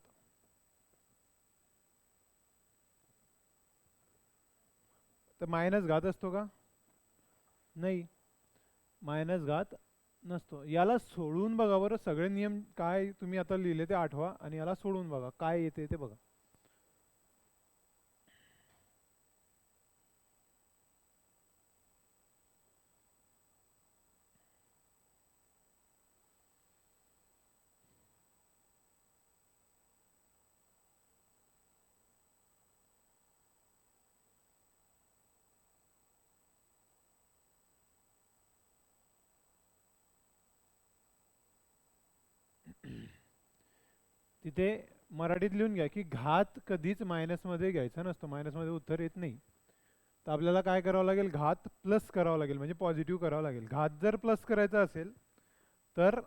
तर मायनस घात असतो का? नाही, मायनस घात नसतो. याला सोडून बघा बरं, सगळे नियम काय तुम्ही आता लिहिले ते आठवा आणि याला सोडून बघा काय येते ते बघा. तिथे मराठीत लिहून घ्या की घात कधीच मायनसमध्ये घ्यायचा नसतो, मायनसमध्ये उत्तर येत नाही. तर आपल्याला काय करावं लागेल, घात प्लस करावं लागेल, म्हणजे पॉझिटिव्ह करावं लागेल. घात जर प्लस करायचा असेल तर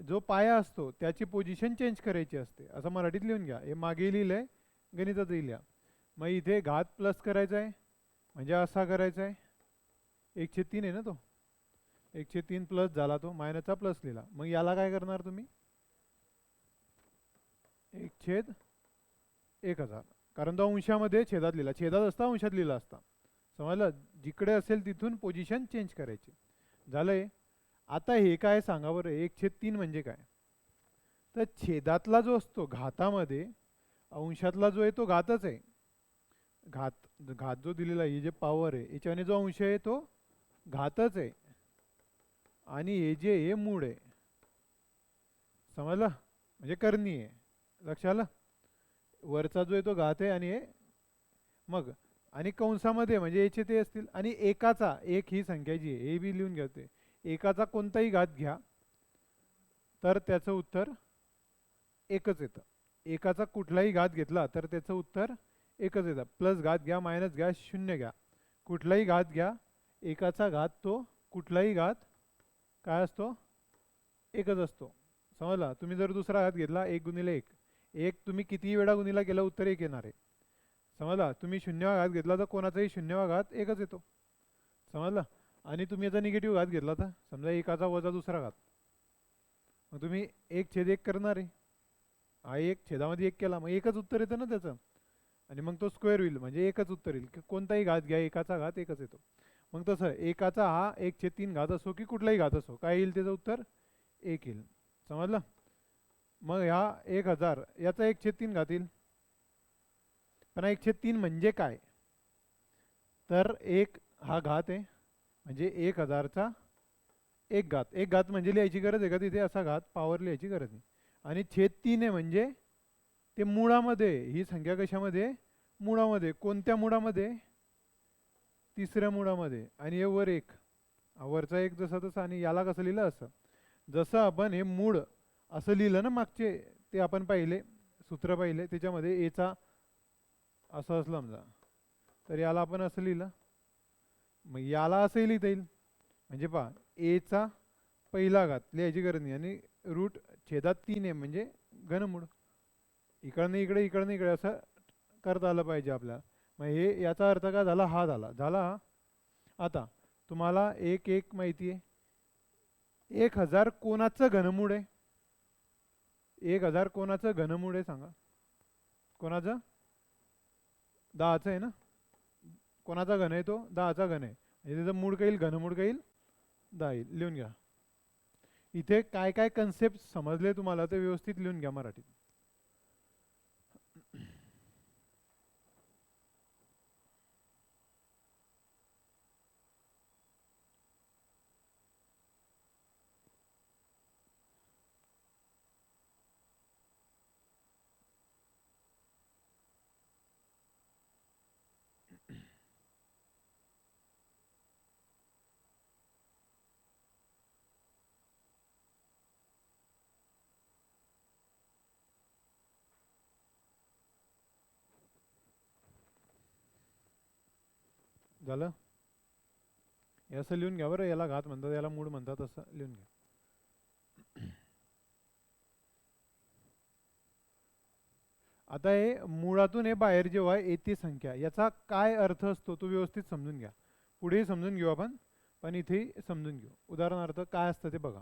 जो पाया असतो त्याची पोझिशन चेंज करायची असते, असं मराठीत लिहून घ्या. हे मागे लिहिलंय, गणितातही लिहा. मग इथे घात प्लस करायचा आहे म्हणजे असा करायचा आहे, 1/3 आहे ना तो, 1/3 प्लस झाला, तो मायनसचा प्लस लिहिला. मग याला काय करणार तुम्ही, 1/1000, कारण तो अंशामध्ये छेदात लिहिला, छेदात असता अंशात लिहिला असता. समजलं? जिकडे असेल तिथून पोझिशन चेंज करायची. झालंय? आता हे काय सांगा बरं, 1/3 म्हणजे काय? तर छेदातला जो असतो घातामध्ये, अंशातला जो आहे तो घातच आहे. घात जो दिलेला आहे, जे पॉवर आहे याच्याने जो अंश आहे तो घातच आहे, आणि हे जे हे मूळ आहे. समजलं? म्हणजे करणी आहे. लक्ष आलं? वरचा जो आहे तो घात आहे आणि हे मग, आणि कंसामध्ये म्हणजे याचे ते असतील, आणि एकाचा, एक ही संख्या जी आहे हे बी लिहून घ्यायचे. एकाचा कोणताही घात घ्या तर त्याचं उत्तर एकच येतं. एकाचा कुठलाही घात घेतला तर त्याचं उत्तर एकच येतं. प्लस घात घ्या, मायनस घ्या, शून्य घ्या, कुठलाही घात घ्या, एकाचा घात तो कुठलाही घात काय असतो, एकच असतो. समजला? तुम्ही जर दुसरा घात घेतला, 1 × 1, एक तुम्ही कितीही वेळा गुणिला केला उत्तर एक येणार आहे. समजला? तुम्ही शून्यवा घात घेतला तर कोणाचाही शून्यवा घात एकच येतो. समजला? आणि तुम्ही याचा निगेटिव्ह घात घेतला तर समजा एकाचा वजा दुसरा घात, मग तुम्ही 1/1 करणार आहे. हा एक छेदामध्ये एक केला, मग एकच उत्तर येतं ना त्याचं, आणि मग तो स्क्वेअर होईल म्हणजे एकच उत्तर येईल. कोणताही घात घ्या, एकाचा घात एकच येतो. मग तसं एकाचा हा 1/3 घात असो की कुठलाही घात असो, काय येईल त्याचं उत्तर एक येईल. समजलं? मग ह्या 1000 याचा 1/3 घात येईल. पण 1/3 म्हणजे काय, तर एक हा घात आहे म्हणजे 1000चा एक घात. एक घात म्हणजे लिहायची गरज आहे का तिथे, असा घात पॉवर लिहायची गरज नाही. आणि छेद 3 आहे म्हणजे ते मुळामध्ये, ही संख्या कशामध्ये, मुळामध्ये. कोणत्या मुळामध्ये, तिसऱ्या मुळामध्ये. आणि हे वर एक, वरचा एक जसा तसा, आणि याला कसं लिहिलं असं. जसं आपण हे मूळ असं लिहिलं ना मागचे, ते आपण पाहिले सूत्र पाहिले, त्याच्यामध्ये एचा असं असलं समजा, तर याला आपण असं लिहिलं. मग याला असंही लिहिता येईल, म्हणजे पहा एचा पहिला घात लिहायची गरज नाही, आणि रूट छेदात 3 आहे म्हणजे घनमूळ. इकडनं इकडे, इकडनं इकडे असं करता आलं पाहिजे आपल्याला. मग हे याचा अर्थ काय झाला, हा झाला हा. आता तुम्हाला एक माहिती आहे, 1000 कोणाचं घनमूळ आहे, 1000 कोणाचं घनमूळ आहे सांगा. कोणाचं? 10चं आहे ना. कोणाचा घन आहे तो, 10चा घन आहे, म्हणजे त्याचं मूळ काही येईल, घनमूळ काही येईल 10 येईल. लिहून घ्या. इथे काय काय कन्सेप्ट समजले तुम्हाला ते व्यवस्थित लिहून घ्या मराठीत. झालं. हे असं लिहून घ्या बरं, याला घात म्हणतात, याला मूळ म्हणतात, असं लिहून घ्या. आता हे मुळातून हे बाहेर जेव्हा येते संख्या, याचा काय अर्थ असतो तो व्यवस्थित समजून घ्या. पुढे समजून घेऊ आपण, पण इथे समजून घेऊ. उदाहरणार्थ काय असतं ते बघा,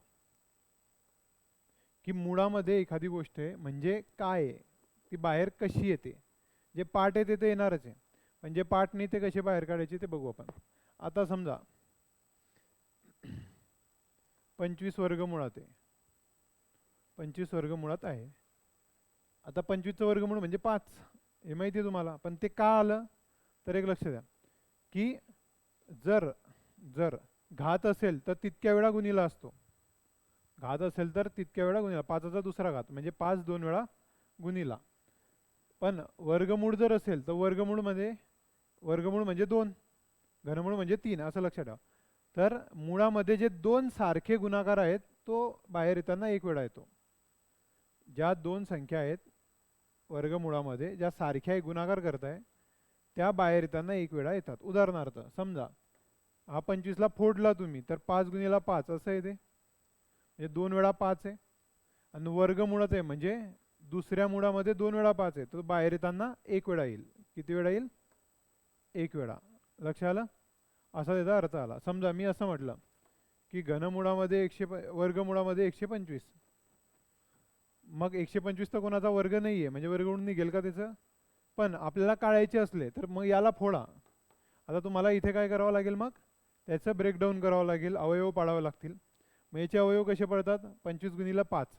की मुळामध्ये एखादी गोष्ट आहे म्हणजे काय आहे, ती बाहेर कशी येते. जे पाठ येते ते येणारच आहे, पण जे पाठ नाही ते कसे बाहेर काढायचे ते बघू आपण. आता समजा 25 वर्गमुळात आहे, 25 वर्गमुळात आहे. आता 25चं वर्गमूळ म्हणजे 5 हे माहिती आहे तुम्हाला, पण ते का आलं तर एक लक्ष द्या, की जर जर घात असेल तर तितक्या वेळा गुणिला असतो. घात असेल तर तितक्या वेळा गुणिला, 5चा दुसरा घात म्हणजे 5 2 वेळा गुणिला. पण वर्गमूळ जर असेल तर वर्गमूळ म्हणजे 2, घनमूळ म्हणजे 3, असं लक्षात ठेवा. तर मुळामध्ये जे दोन सारखे गुणाकार आहेत तो बाहेर येताना एक वेळा येतो. ज्या दोन संख्या आहेत वर्गमुळामध्ये ज्या सारख्या गुणाकार करताय त्या बाहेर येताना एक वेळा येतात. उदाहरणार्थ समजा हा 25ला फोडला तुम्ही तर 5 गुणिला 5 असं येते, म्हणजे 2 वेळा 5 आहे. आणि वर्गमुळात आहे म्हणजे दुसऱ्या मुळामध्ये 2 वेळा 5 आहे, तर बाहेर येताना एक वेळा येईल. किती वेळा येईल? एक वेळा. लक्ष आलं? असा त्याचा अर्थ आला. समजा मी असं म्हटलं की घनमुळामध्ये वर्गमुळामध्ये 125, मग 125 तर कोणाचा वर्ग नाही आहे म्हणजे वर्गमूळ निघेल का त्याचं? पण आपल्याला काढायचे असले तर मग याला फोडा. आता तुम्हाला इथे काय करावं लागेल, मग त्याचं ब्रेकडाऊन करावं लागेल, अवयव पाडावे लागतील. मग याचे अवयव कसे पडतात? 25 गुणिला 5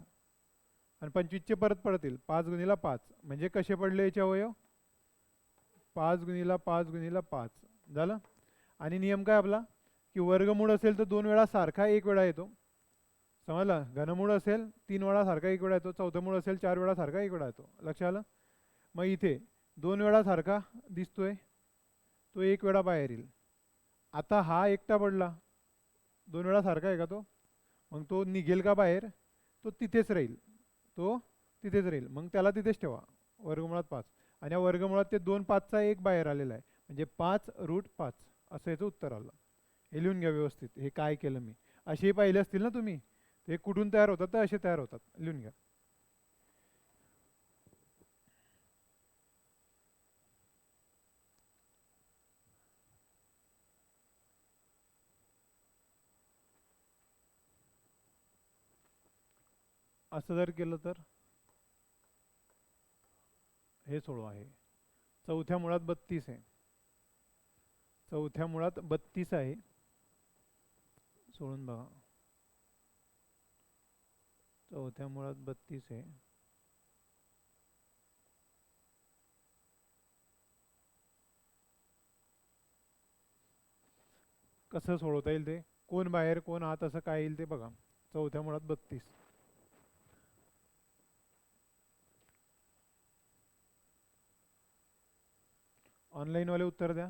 आणि 25चे परत पडतील 5 गुणिला 5, म्हणजे कसे पडले याचे अवयव? 5 गुणिला 5 गुणिला 5 झालं. आणि नियम काय आपला, की वर्गमूळ असेल तर 2 वेळा सारखा एक वेळा येतो, समजलं. घनमूळ असेल 3 वेळा सारखा एक वेळा येतो, चौथं मूळ असेल 4 वेळा सारखा एक वेळा येतो. लक्ष आलं? मग इथे 2 वेळा सारखा दिसतोय, तो एक वेळा बाहेर येईल. आता हा एकटा पडला, 2 वेळा सारखा आहे का तो? मग तो निघेल का बाहेर? तो तिथेच राहील, तो तिथेच राहील. मग त्याला तिथेच ठेवा वर्गमुळात 5. आणि या वर्गमुळात ते 2 5चा एक बाहेर आलेला आहे, म्हणजे 5√5 असं याचं उत्तर आलं. हे लिहून घ्या व्यवस्थित, हे काय केलं मी. असेही पाहिले असतील ना तुम्ही, ते कुठून तयार होतात तर असे तयार होतात. लिहून घ्या. असं जर केलं तर हे सोडवा. आहे चौथ्या मुळात 32 आहे, चौथ्या मुळात 32 आहे, सोडून बघा. चौथ्या मुळात 32 आहे. कसं सोडवता येईल ते? कोण बाहेर कोण आत असं काय येईल ते बघा. चौथ्या मुळात 32. ऑनलाईन वाले उत्तर द्या.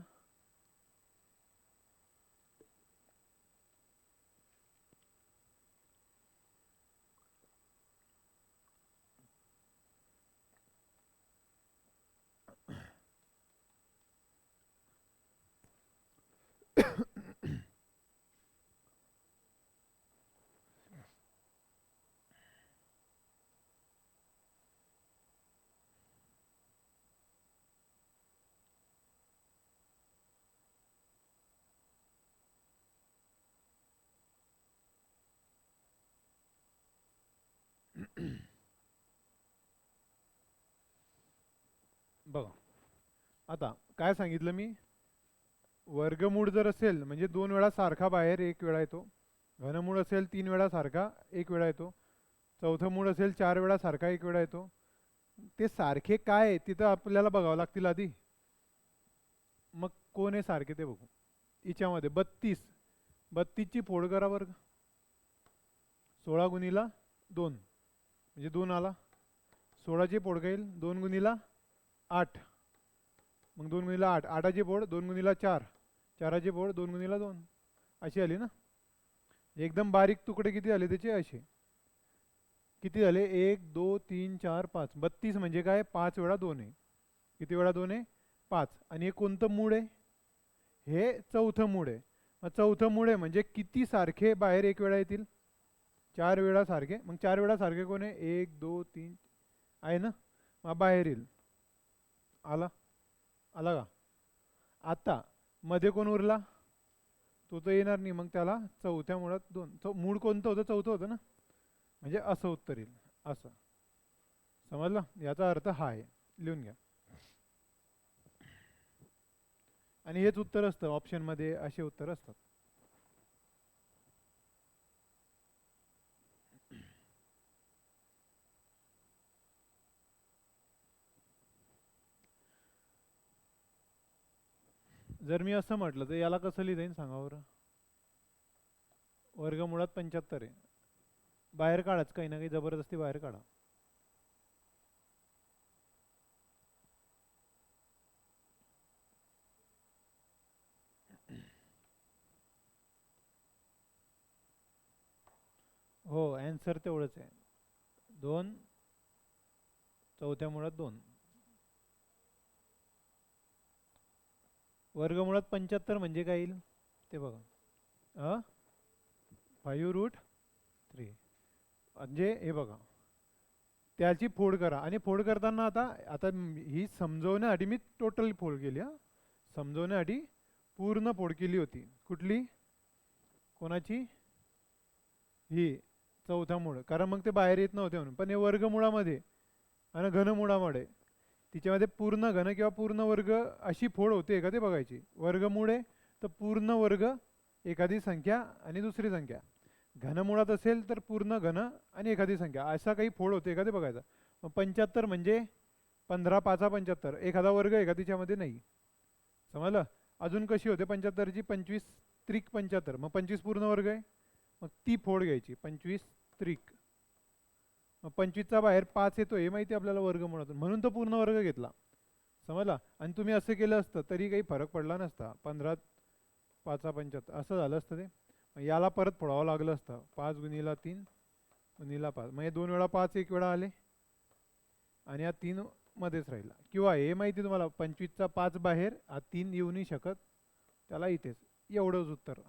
बघा आता काय सांगितलं मी, वर्गमूळ जर असेल म्हणजे 2 वेळा सारखा बाहेर एक वेळा येतो, घनमूळ असेल 3 वेळा सारखा एक वेळा येतो, चौथं मूळ असेल 4 वेळा सारखा एक वेळा येतो. ते सारखे काय आहे तिथं आपल्याला बघावं लागतील आधी. मग कोण आहे सारखे ते बघू. हिच्यामध्ये 32, 32ची फोड करा वर्ग. 16 गुणिला 2 म्हणजे 2 आला. 16ची फोड काय येईल? 2 गुणिला 8, मग 2 गुणिला 8, 8ची फोड 2 गुणिला 4, 4ची फोड 2 गुणिला 2 अशी आली ना. एकदम बारीक तुकडे किती झाले त्याचे असे. किती झाले? 1 2 3 4 5. 32 म्हणजे काय? 5 वेळा 2 आहे. किती वेळा 2 आहे? 5. आणि हे कोणतं मूळ आहे? हे चौथं मूळ आहे. मग चौथं मूळ आहे म्हणजे किती सारखे बाहेर एक वेळा येतील? 4 वेळा सारखे. मग 4 वेळा सारखे कोण आहे? 1 2 3 आहे ना. मग बाहेर येईल. आला? आला का? आता मध्ये कोण उरला? तो तर येणार नाही. मग त्याला चौथ्या मुळात 2. मूळ कोणतं होतं? चौथं होतं ना. म्हणजे असं उत्तर येईल. असं समजलं? याचा अर्थ हा आहे. लिहून घ्या. आणि हेच उत्तर असतं ऑप्शनमध्ये, असे उत्तर असतात. जर मी असं म्हटलं तर याला कसं लिहिता येईल सांगा बरं? वर्गमुळात 75 आहे. बाहेर काढाच, काही ना काही जबरदस्ती बाहेर काढा. हो, ॲन्सर तेवढंच आहे. 2 चौथ्या मुळात 2. वर्गमुळात 75 म्हणजे काय येईल ते बघा. 5√3 म्हणजे हे बघा, त्याची फोड करा. आणि फोड करताना आता आता ही समजवण्यासाठी मी टोटल फोड केली हा. समजवण्यासाठी पूर्ण फोड केली होती. कुठली? कोणाची? ही चौथा मूळ, कारण मग ते बाहेर येत नव्हते म्हणून. पण हे वर्गमुळामध्ये आणि घनमुळामध्ये तिच्यामध्ये पूर्ण घन किंवा पूर्ण वर्ग अशी फोड होते का ते बघायची. वर्गमूळ आहे तर पूर्ण वर्ग एखादी संख्या आणि दुसरी संख्या. घनमुळात असेल तर पूर्ण घन आणि एखादी संख्या, असा काही फोड होते का ते बघायचा. मग 75 म्हणजे 15 5 75, एखादा वर्ग आहे का तिच्यामध्ये? नाही. समजलं? अजून कशी होते 75ची? 25 त्रिक 75, मग 25 पूर्ण वर्ग आहे. मग ती फोड घ्यायची 25 त्रिक. मग 25चा बाहेर 5 येतो हे माहिती आपल्याला वर्गमुळातून, म्हणून तो पूर्ण वर्ग घेतला. समजला? आणि तुम्ही असं केलं असतं तरी काही फरक पडला नसता. 15 5 75 असं झालं असतं ते. मग याला परत फोडावं लागलं असतं. 5 गुणिला 3 गुणिला 5, म्हणजे 2 वेळा 5 एक वेळा आले आणि हा 3 मध्येच राहिला. किंवा हे माहिती तुम्हाला 25चा 5 बाहेर, हा 3 येऊ नाही शकत, त्याला इथेच. एवढंच उत्तर.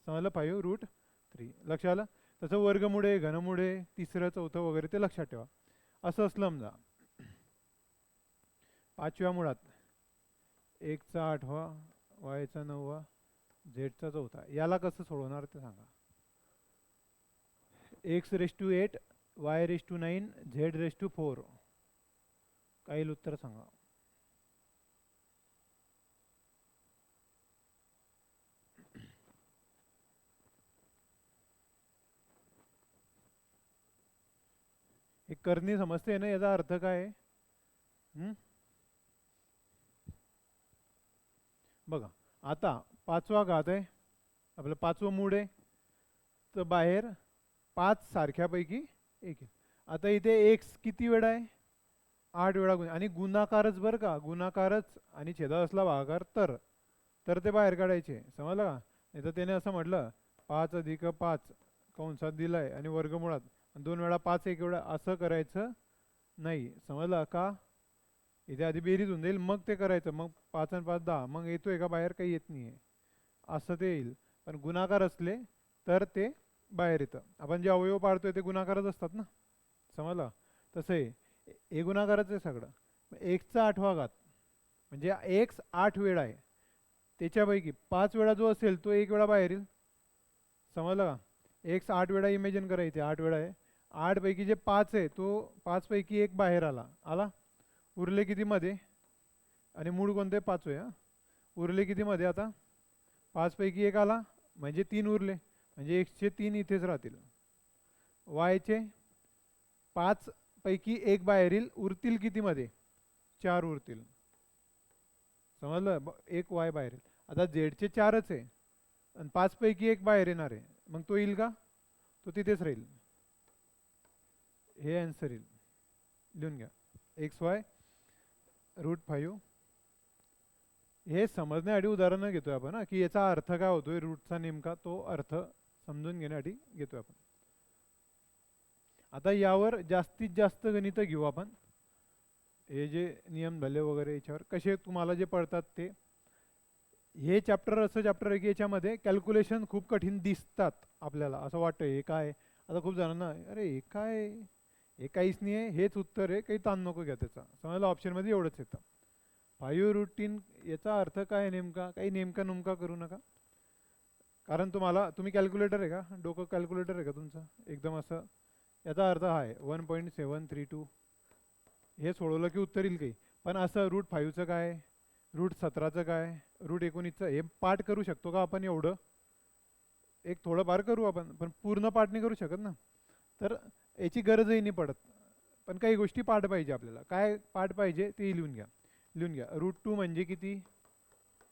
समजलं? 5√3 लक्षात आलं? तसं वर्गमुळे घनमुळे तिसरं चौथं वगैरे ते लक्षात ठेवा. असं असलं समजा पाचव्या मुळात एक्सचा 8वा, वायचा 9वा, झेडचा 4था, याला कसं सोडवणार ते सांगा. x�8, y�9, z⁴. काय येईल उत्तर सांगा. हे करणी समजते ना, याचा अर्थ काय आहे? बघा आता 5वा घात आहे आपलं, 5वं मूळ आहे, तर बाहेर 5 सारख्यापैकी एक आहे. आता इथे एक्स किती वेळा आहे? 8 वेळा. आणि गुणाकारच बरं का, गुणाकारच. आणि छेदा असला भागाकार तर ते बाहेर काढायचे. समजलं का? नाही तर त्याने असं म्हटलं 5 अधिक 5 कंसात दिलाय आणि वर्गमुळात 2 वेळा 5 एक वेळा, असं करायचं नाही. समजलं का? इथे आधी बेरीज होऊन जाईल मग ते करायचं. मग 5 आणि 5 10, मग येतोय का बाहेर? काही येत नाही आहे, असं ते येईल. पण गुणाकार असले तर ते बाहेर येतं. आपण जे अवयव पाडतोय ते गुणाकारच असतात ना. समजलं? तसं आहे, हे गुणाकारच आहे सगळं. एक्सचा 8वा घात म्हणजे एक्स 8 वेळा आहे, त्याच्यापैकी 5 वेळा जो असेल तो एक वेळा बाहेर येईल. समजलं का? एक्स 8 वेळा इमेजिन करायचे, 8 वेळा आहे. 8 पैकी जे 5 आहे तो 5 पैकी एक बाहेर आला. उरले किती मध्ये? आणि मूळ कोणते? 5 आहे. उरले किती मध्ये आता? 5 पैकी एक आला म्हणजे 3 उरले, म्हणजे एक्सचे 3 इथेच राहतील. वायचे 5 पैकी एक बाहेर येईल, उरतील किती मध्ये? 4 उरतील. समजलं? एक वाय बाहेर येईल. आता झेडचे 4च आहे आणि 5 पैकी एक बाहेर येणार आहे, मग तो येईल का? तो तिथेच राहील. हे आन्सर येईल. लिहून घ्या. xy√5. हे समजण्यासाठी उदाहरणं घेतोय आपण ना, की याचा अर्थ काय होतोय, रूटचा नेमका तो अर्थ समजून घेण्यासाठी घेतोय आपण. आता यावर जास्तीत जास्त गणितं घेऊ आपण. हे जे नियम झाले वगैरे याच्यावर कसे तुम्हाला जे पडतात ते. हे चॅप्टर असं चॅप्टर आहे की याच्यामध्ये कॅल्क्युलेशन खूप कठीण दिसतात आपल्याला, असं वाटतं हे काय. आता खूप जणांना अरे हे काय, हे काहीच नाही आहे, हेच उत्तर आहे, काही ताण नको घ्या त्याचा. समजलं, ऑप्शनमध्ये एवढंच येतं. 5 रूट 3 याचा अर्थ काय आहे नेमका, काही नेमका नुमका करू नका. कारण तुम्ही कॅल्क्युलेटर आहे का, डोकं कॅल्क्युलेटर आहे का तुमचं एकदम असं. याचा अर्थ हा आहे 1.732, हे सोडवलं की उत्तर येईल काही. पण असं रूट 5चं काय, रूट 17चं काय, रूट 19चं, हे पाठ करू शकतो का आपण एवढं? एक थोडंफार करू आपण, पण पूर्ण पाठ नाही करू शकत ना. तर याची गरजही नाही पडत. पण काही गोष्टी पाठ पाहिजे आपल्याला. काय पाठ पाहिजे ते लिहून घ्या. लिहून घ्या, रूट 2 म्हणजे किती,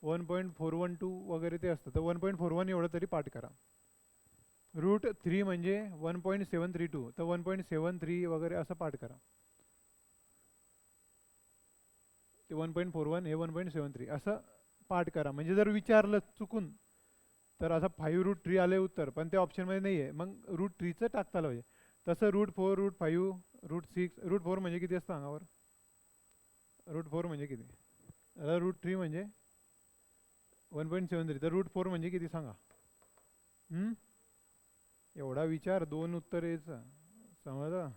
1.412 वगैरे ते असतं, तर 1.41 एवढं तरी पाठ करा. रूट 3 म्हणजे 1.732, तर 1.73 वगैरे असं पाठ करा. ते 1.41 हे 1.73 असं पाठ करा. म्हणजे जर विचारलं चुकून तर असं 5 रूट 3 आले उत्तर, पण ते ऑप्शनमध्ये नाही आहे, मग रूट 3चं टाकता आलं पाहिजे. तसं रूट 4, रूट 5, रूट 4 म्हणजे किती असतं अंगावर, रूट 4 म्हणजे किती, रूट 3 म्हणजे 1.73, तर रूट 4 म्हणजे किती सांगा. एवढा विचार, 2 उत्तर यायचं, समजलं,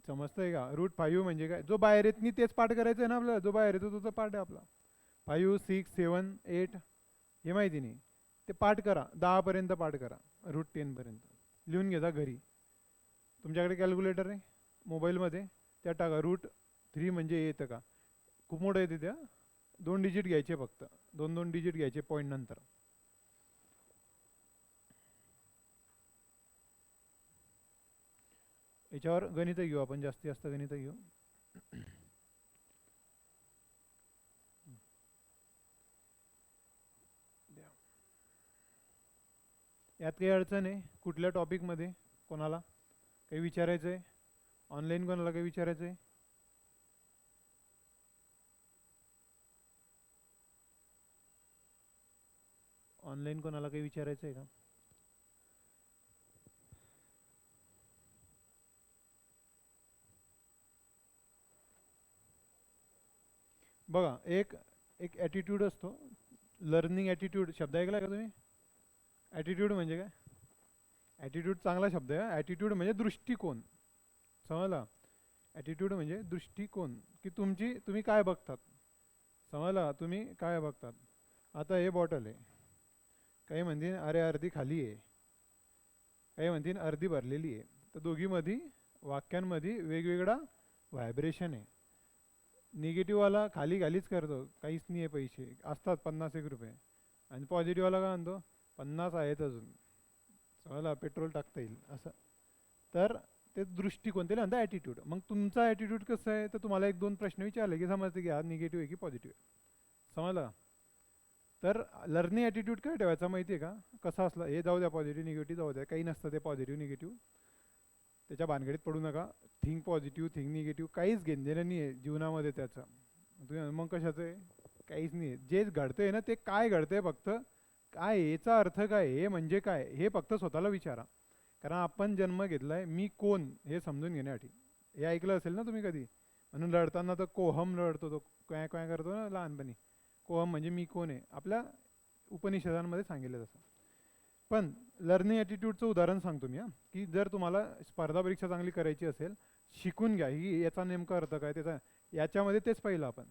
समजतंय का. रूट 5 म्हणजे काय, जो बाहेर येत नाही तेच पाठ करायचं आहे ना आपल्याला, जो बाहेर येतो तो पाठ आहे आपला. 5, 6, 7, 8 हे माहिती नाही, ते पाठ करा, 10पर्यंत पाठ करा, रूट 10पर्यंत लिहून घेता घरी. तुमच्याकडे कॅल्क्युलेटर आहे मोबाईलमध्ये, त्या टाका रूट 3 म्हणजे येतं का, खूप मोठं येते त्या, 2 डिजिट घ्यायचे फक्त, 2 2 डिजिट घ्यायचे पॉईंट नंतर. याच्यावर गणित घेऊ आपण, जास्तीत जास्त गणित घेऊ. यात काही अडचण आहे कुठल्या टॉपिकमध्ये, कोणाला काही विचारायचं आहे, ऑनलाईन कोणाला काही विचारायचं आहे? ऑनलाईन कोणाला काही विचारायचं आहे का? बघा, एक एक ॲटिट्यूड असतो, लर्निंग ॲटिट्यूड शब्द ऐकला का तुम्ही? ॲटिट्यूड म्हणजे काय? ॲटिट्यूड चांगला शब्द आहे. ॲटिट्यूड म्हणजे दृष्टिकोन, समजला. ॲटिट्यूड म्हणजे दृष्टिकोन, की तुम्ही काय बघतात, समजला, तुम्ही काय बघतात. आता हे बॉटल आहे, काही म्हणतील अरे अर्धी खाली आहे, काही म्हणतील अर्धी भरलेली आहे, तर दोघीमध्ये वाक्यांमध्ये वेगवेगळा व्हायब्रेशन आहे. निगेटिव्हवाला खाली खालीच करतो, काहीच नाही आहे, पैसे असतात 50 एक रुपये, आणि पॉझिटिव्हवाला काय म्हणतो 50 आहेत अजून, समजला, पेट्रोल टाकता येईल असं. तर ते दृष्टिकोन, त्याला म्हणतात ॲटिट्यूड. मग तुमचा ॲटिट्यूड कसं आहे, तर तुम्हाला 1 2 प्रश्न विचारले की समजते की हा निगेटिव्ह आहे की पॉझिटिव्ह आहे, समजला. तर लर्निंग ॲटिट्यूड काय ठेवायचा माहिती आहे का, कसं असलं, हे जाऊ द्या, पॉझिटिव्ह निगेटिव्ह जाऊ द्या, काही नसतं ते पॉझिटिव्ह निगेटिव्ह, त्याच्या भानगडीत पडू नका. थिंक पॉझिटिव्ह, थिंक निगेटिव्ह, काहीच घेणं नाही आहे जीवनामध्ये त्याचं. तुम्ही मग कशाचं आहे, काहीच नाही आहे. जे घडतंय ना ते काय घडतंय, फक्त काय याचा अर्थ काय, हे म्हणजे काय, हे फक्त स्वतःला विचारा. कारण आपण जन्म घेतलाय मी कोण हे समजून घेण्यासाठी. हे ऐकलं असेल ना तुम्ही कधी, म्हणून रडताना तर कोहम रडतो, तो काय काय करतो ना लहानपणी, कोहम म्हणजे मी कोण आहे, आपल्या उपनिषदांमध्ये सांगितलं तसं. पण लर्निंग ॲटिट्यूडचं उदाहरण सांगतो मी, की जर तुम्हाला स्पर्धा परीक्षा चांगली करायची असेल, शिकून घ्या ही याचा नेमका अर्थ काय त्याचा. याच्यामध्ये तेच पाहिलं आपण,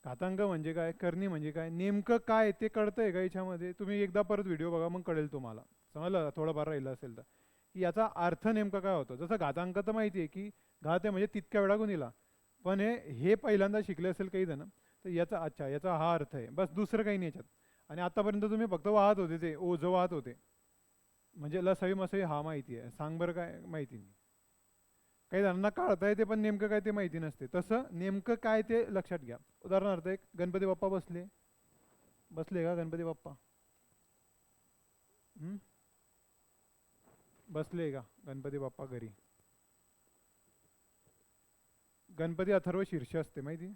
घातांक म्हणजे काय, करणी म्हणजे काय, नेमकं काय ते कळतंय का याच्यामध्ये. तुम्ही एकदा परत व्हिडिओ बघा, मग कळेल तुम्हाला, समजलं, थोडंफार राहिलं असेल तर, की याचा अर्थ नेमका काय होतो. जसं घातांक तर माहिती आहे की घात आहे म्हणजे तितक्या वेळा गुणिला, पण हे पहिल्यांदा शिकले असेल काही जण, तर याचा अच्छा याचा हा अर्थ आहे, बस, दुसरं काही नाही याच्यात. आणि आतापर्यंत तुम्ही फक्त वाहत होते, ते ओझं वाहत होते, म्हणजे लसावी मसावी हा माहिती आहे, सांग बरं काय माहिती नाही. काही जणांना काढता येते पण नेमकं काय ते माहिती नसते. तसं नेमकं काय ते लक्षात घ्या. उदाहरणार्थ एक गणपती बाप्पा बसले, बसले का गणपती बाप्पा, बसले का गणपती बाप्पा घरी. गणपती अथर्व शीर्ष असते माहिती.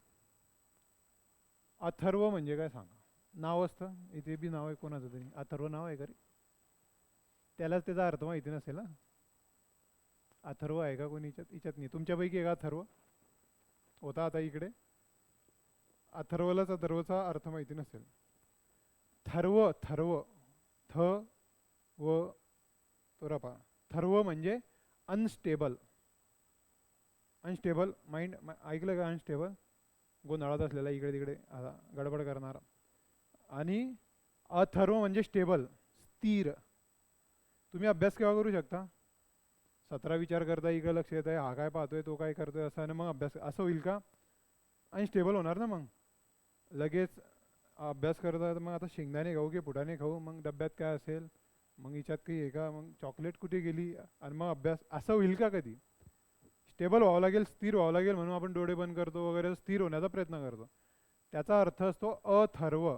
अथर्व म्हणजे काय सांगा, नाव असतं, इथे बी नाव आहे कोणाचं तरी, अथर्व नाव आहे का रे, त्यालाच त्याचा अर्थ माहिती नसेल ना. अथर्व आहे का कोणी हिच्यात नाही, तुमच्यापैकी आहे का अथर्व, होता आता इकडे, अथर्वलाच अथर्वचा अर्थ माहिती नसेल. थर्व, थर्व, थ व तोरपा, थर्व म्हणजे अनस्टेबल. अनस्टेबल माइंड, ऐकलं का? अनस्टेबल, गोंधळात असलेला, इकडे तिकडे गडबड करणारा. आणि अथर्व म्हणजे स्टेबल, स्थिर. तुम्ही अभ्यास केव्हा करू शकता? 17 विचार करता, इकडे लक्ष येत आहे, हा काय पाहतोय, तो काय करतोय, असं, आणि मग अभ्यास, असं होईल का? अनस्टेबल होणार ना मग. लगेच अभ्यास करता, मग आता शेंगदाणे खाऊ की फुटाणे खाऊ, मग डब्यात काय असेल, मग हिच्यात काही आहे का, मग चॉकलेट कुठे गेली, आणि मग अभ्यास, असं होईल का कधी? स्टेबल व्हावं लागेल, स्थिर व्हावं लागेल, म्हणून आपण डोळे बंद करतो वगैरे, स्थिर होण्याचा प्रयत्न करतो. त्याचा अर्थ असतो अथर्व.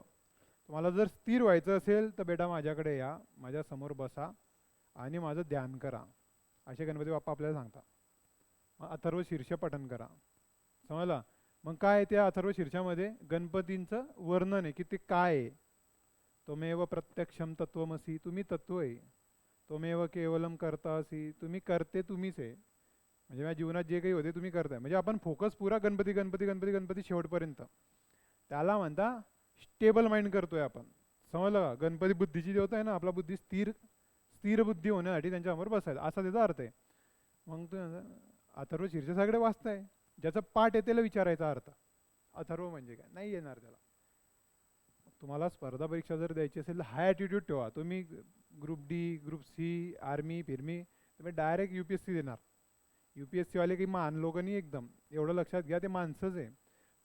तुम्हाला जर स्थिर व्हायचं असेल तर बेटा माझ्याकडे या, माझ्या समोर बसा आणि माझं ध्यान करा, असे गणपती बाप्पा आपल्याला सांगतात. मग अथर्व शीर्ष पठन करा. समजला? मग काय त्या अथर्व शीर्षामध्ये गणपतींचं वर्णन आहे की ते काय आहे. त्वमेव प्रत्यक्षम तत्वमसी, तुम्ही तत्व आहे. त्वमेव केवलम कर्तासी, तुम्ही करते तुम्हीच आहे. म्हणजे माझ्या जीवनात जे काही होते तुम्ही करताय. म्हणजे आपण फोकस पुरा गणपती गणपती गणपती गणपती शेवटपर्यंत. त्याला म्हणता स्टेबल माइंड करतोय आपण. समजलं का? गणपती बुद्धीची देवता आहे ना, आपला बुद्धी स्थिर स्थिर बुद्धी होण्यासाठी त्यांच्यासमोर बसायला, असा त्याचा अर्थ आहे. मग तू अथर्व शीर्ष सगळे वाचताय, ज्याचं पाठ आहे त्याला विचारायचा अर्थ अथर्व म्हणजे काय, नाही येणार त्याला. तुम्हाला स्पर्धा परीक्षा जर द्यायची असेल तर हाय ॲटिट्यूड ठेवा. तुम्ही group D, group C, army फिरमी, तुम्ही डायरेक्ट UPSC देणार. UPSC वाले काही मान लोक नाही एकदम, एवढं लक्षात घ्या, ते माणसंच आहे.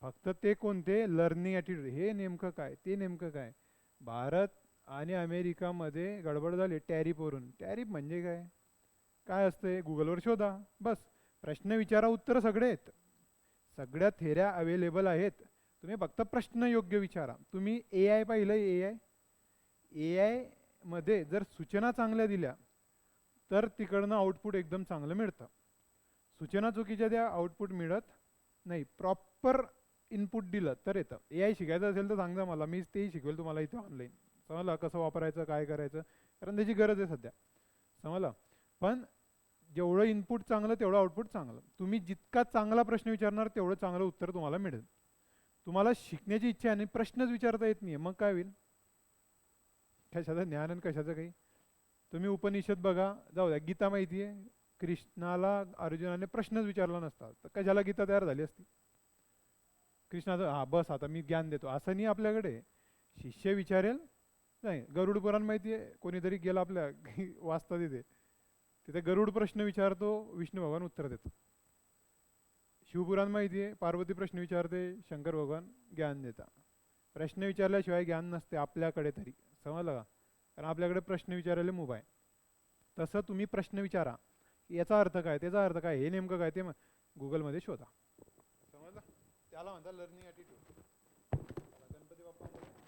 फक्त ते कोणते लर्निंग ॲटिट्यूड, हे नेमकं काय, ते नेमकं काय. भारत आणि अमेरिकामध्ये गडबड झाली टॅरिफवरून. टॅरिफ म्हणजे काय, काय असते, गुगलवर शोधा बस. प्रश्न विचारा, उत्तर सगळे आहेत, सगळ्या थेऱ्या अवेलेबल आहेत. तुम्ही फक्त प्रश्न योग्य विचारा. तुम्ही AI पाहिलं? AI मध्ये जर सूचना चांगल्या दिल्या तर तिकडनं आउटपुट एकदम चांगलं मिळतं. सूचना चुकीच्या द्या, आउटपुट मिळत नाही. प्रॉपर इनपुट दिलं तर येतं. AI शिकायचं असेल तर सांगा मला, मी तेही शिकवेल तुम्हाला इथे ऑनलाईन. समजलं कसं वापरायचं, काय करायचं, कारण त्याची गरज आहे सध्या. समजलं? पण जेवढं इनपुट चांगलं तेवढं आउटपुट चांगलं. तुम्ही जितका चांगला प्रश्न विचारणार तेवढं चांगलं उत्तर तुम्हाला मिळेल. तुम्हाला शिकण्याची इच्छा आहे आणि प्रश्नच विचारता येत नाही, मग काय होईल? कशाचं ज्ञान आणि कशाचं काही. तुम्ही उपनिषद बघा, जाऊ द्या, गीता माहिती आहे, कृष्णाला अर्जुनाने प्रश्नच विचारला नसता तर कशाला गीता तयार झाली असती? कृष्णाचं हा बस आता मी ज्ञान देतो असं नाही आपल्याकडे. शिष्य विचारेल. नाही, गरुड पुराण माहिती आहे, कोणीतरी गेला आपल्या वाचता तिथे, तिथे गरुड प्रश्न विचारतो, विष्णू भगवान उत्तर देतो. शिवपुराण माहिती आहे, पार्वती प्रश्न विचारते, शंकर भगवान ज्ञान देतात. प्रश्न विचारल्याशिवाय ज्ञान नसते आपल्याकडे तरी. समजलं का? कारण आपल्याकडे प्रश्न विचारायला मुभा आहे. तसं तुम्ही प्रश्न विचारा, याचा अर्थ काय, त्याचा अर्थ काय, हे नेमकं काय, ते गुगलमध्ये शोधा. समजलं? त्याला म्हणतात लर्निंग ॲटिट्यूड. गणपती बाप्पा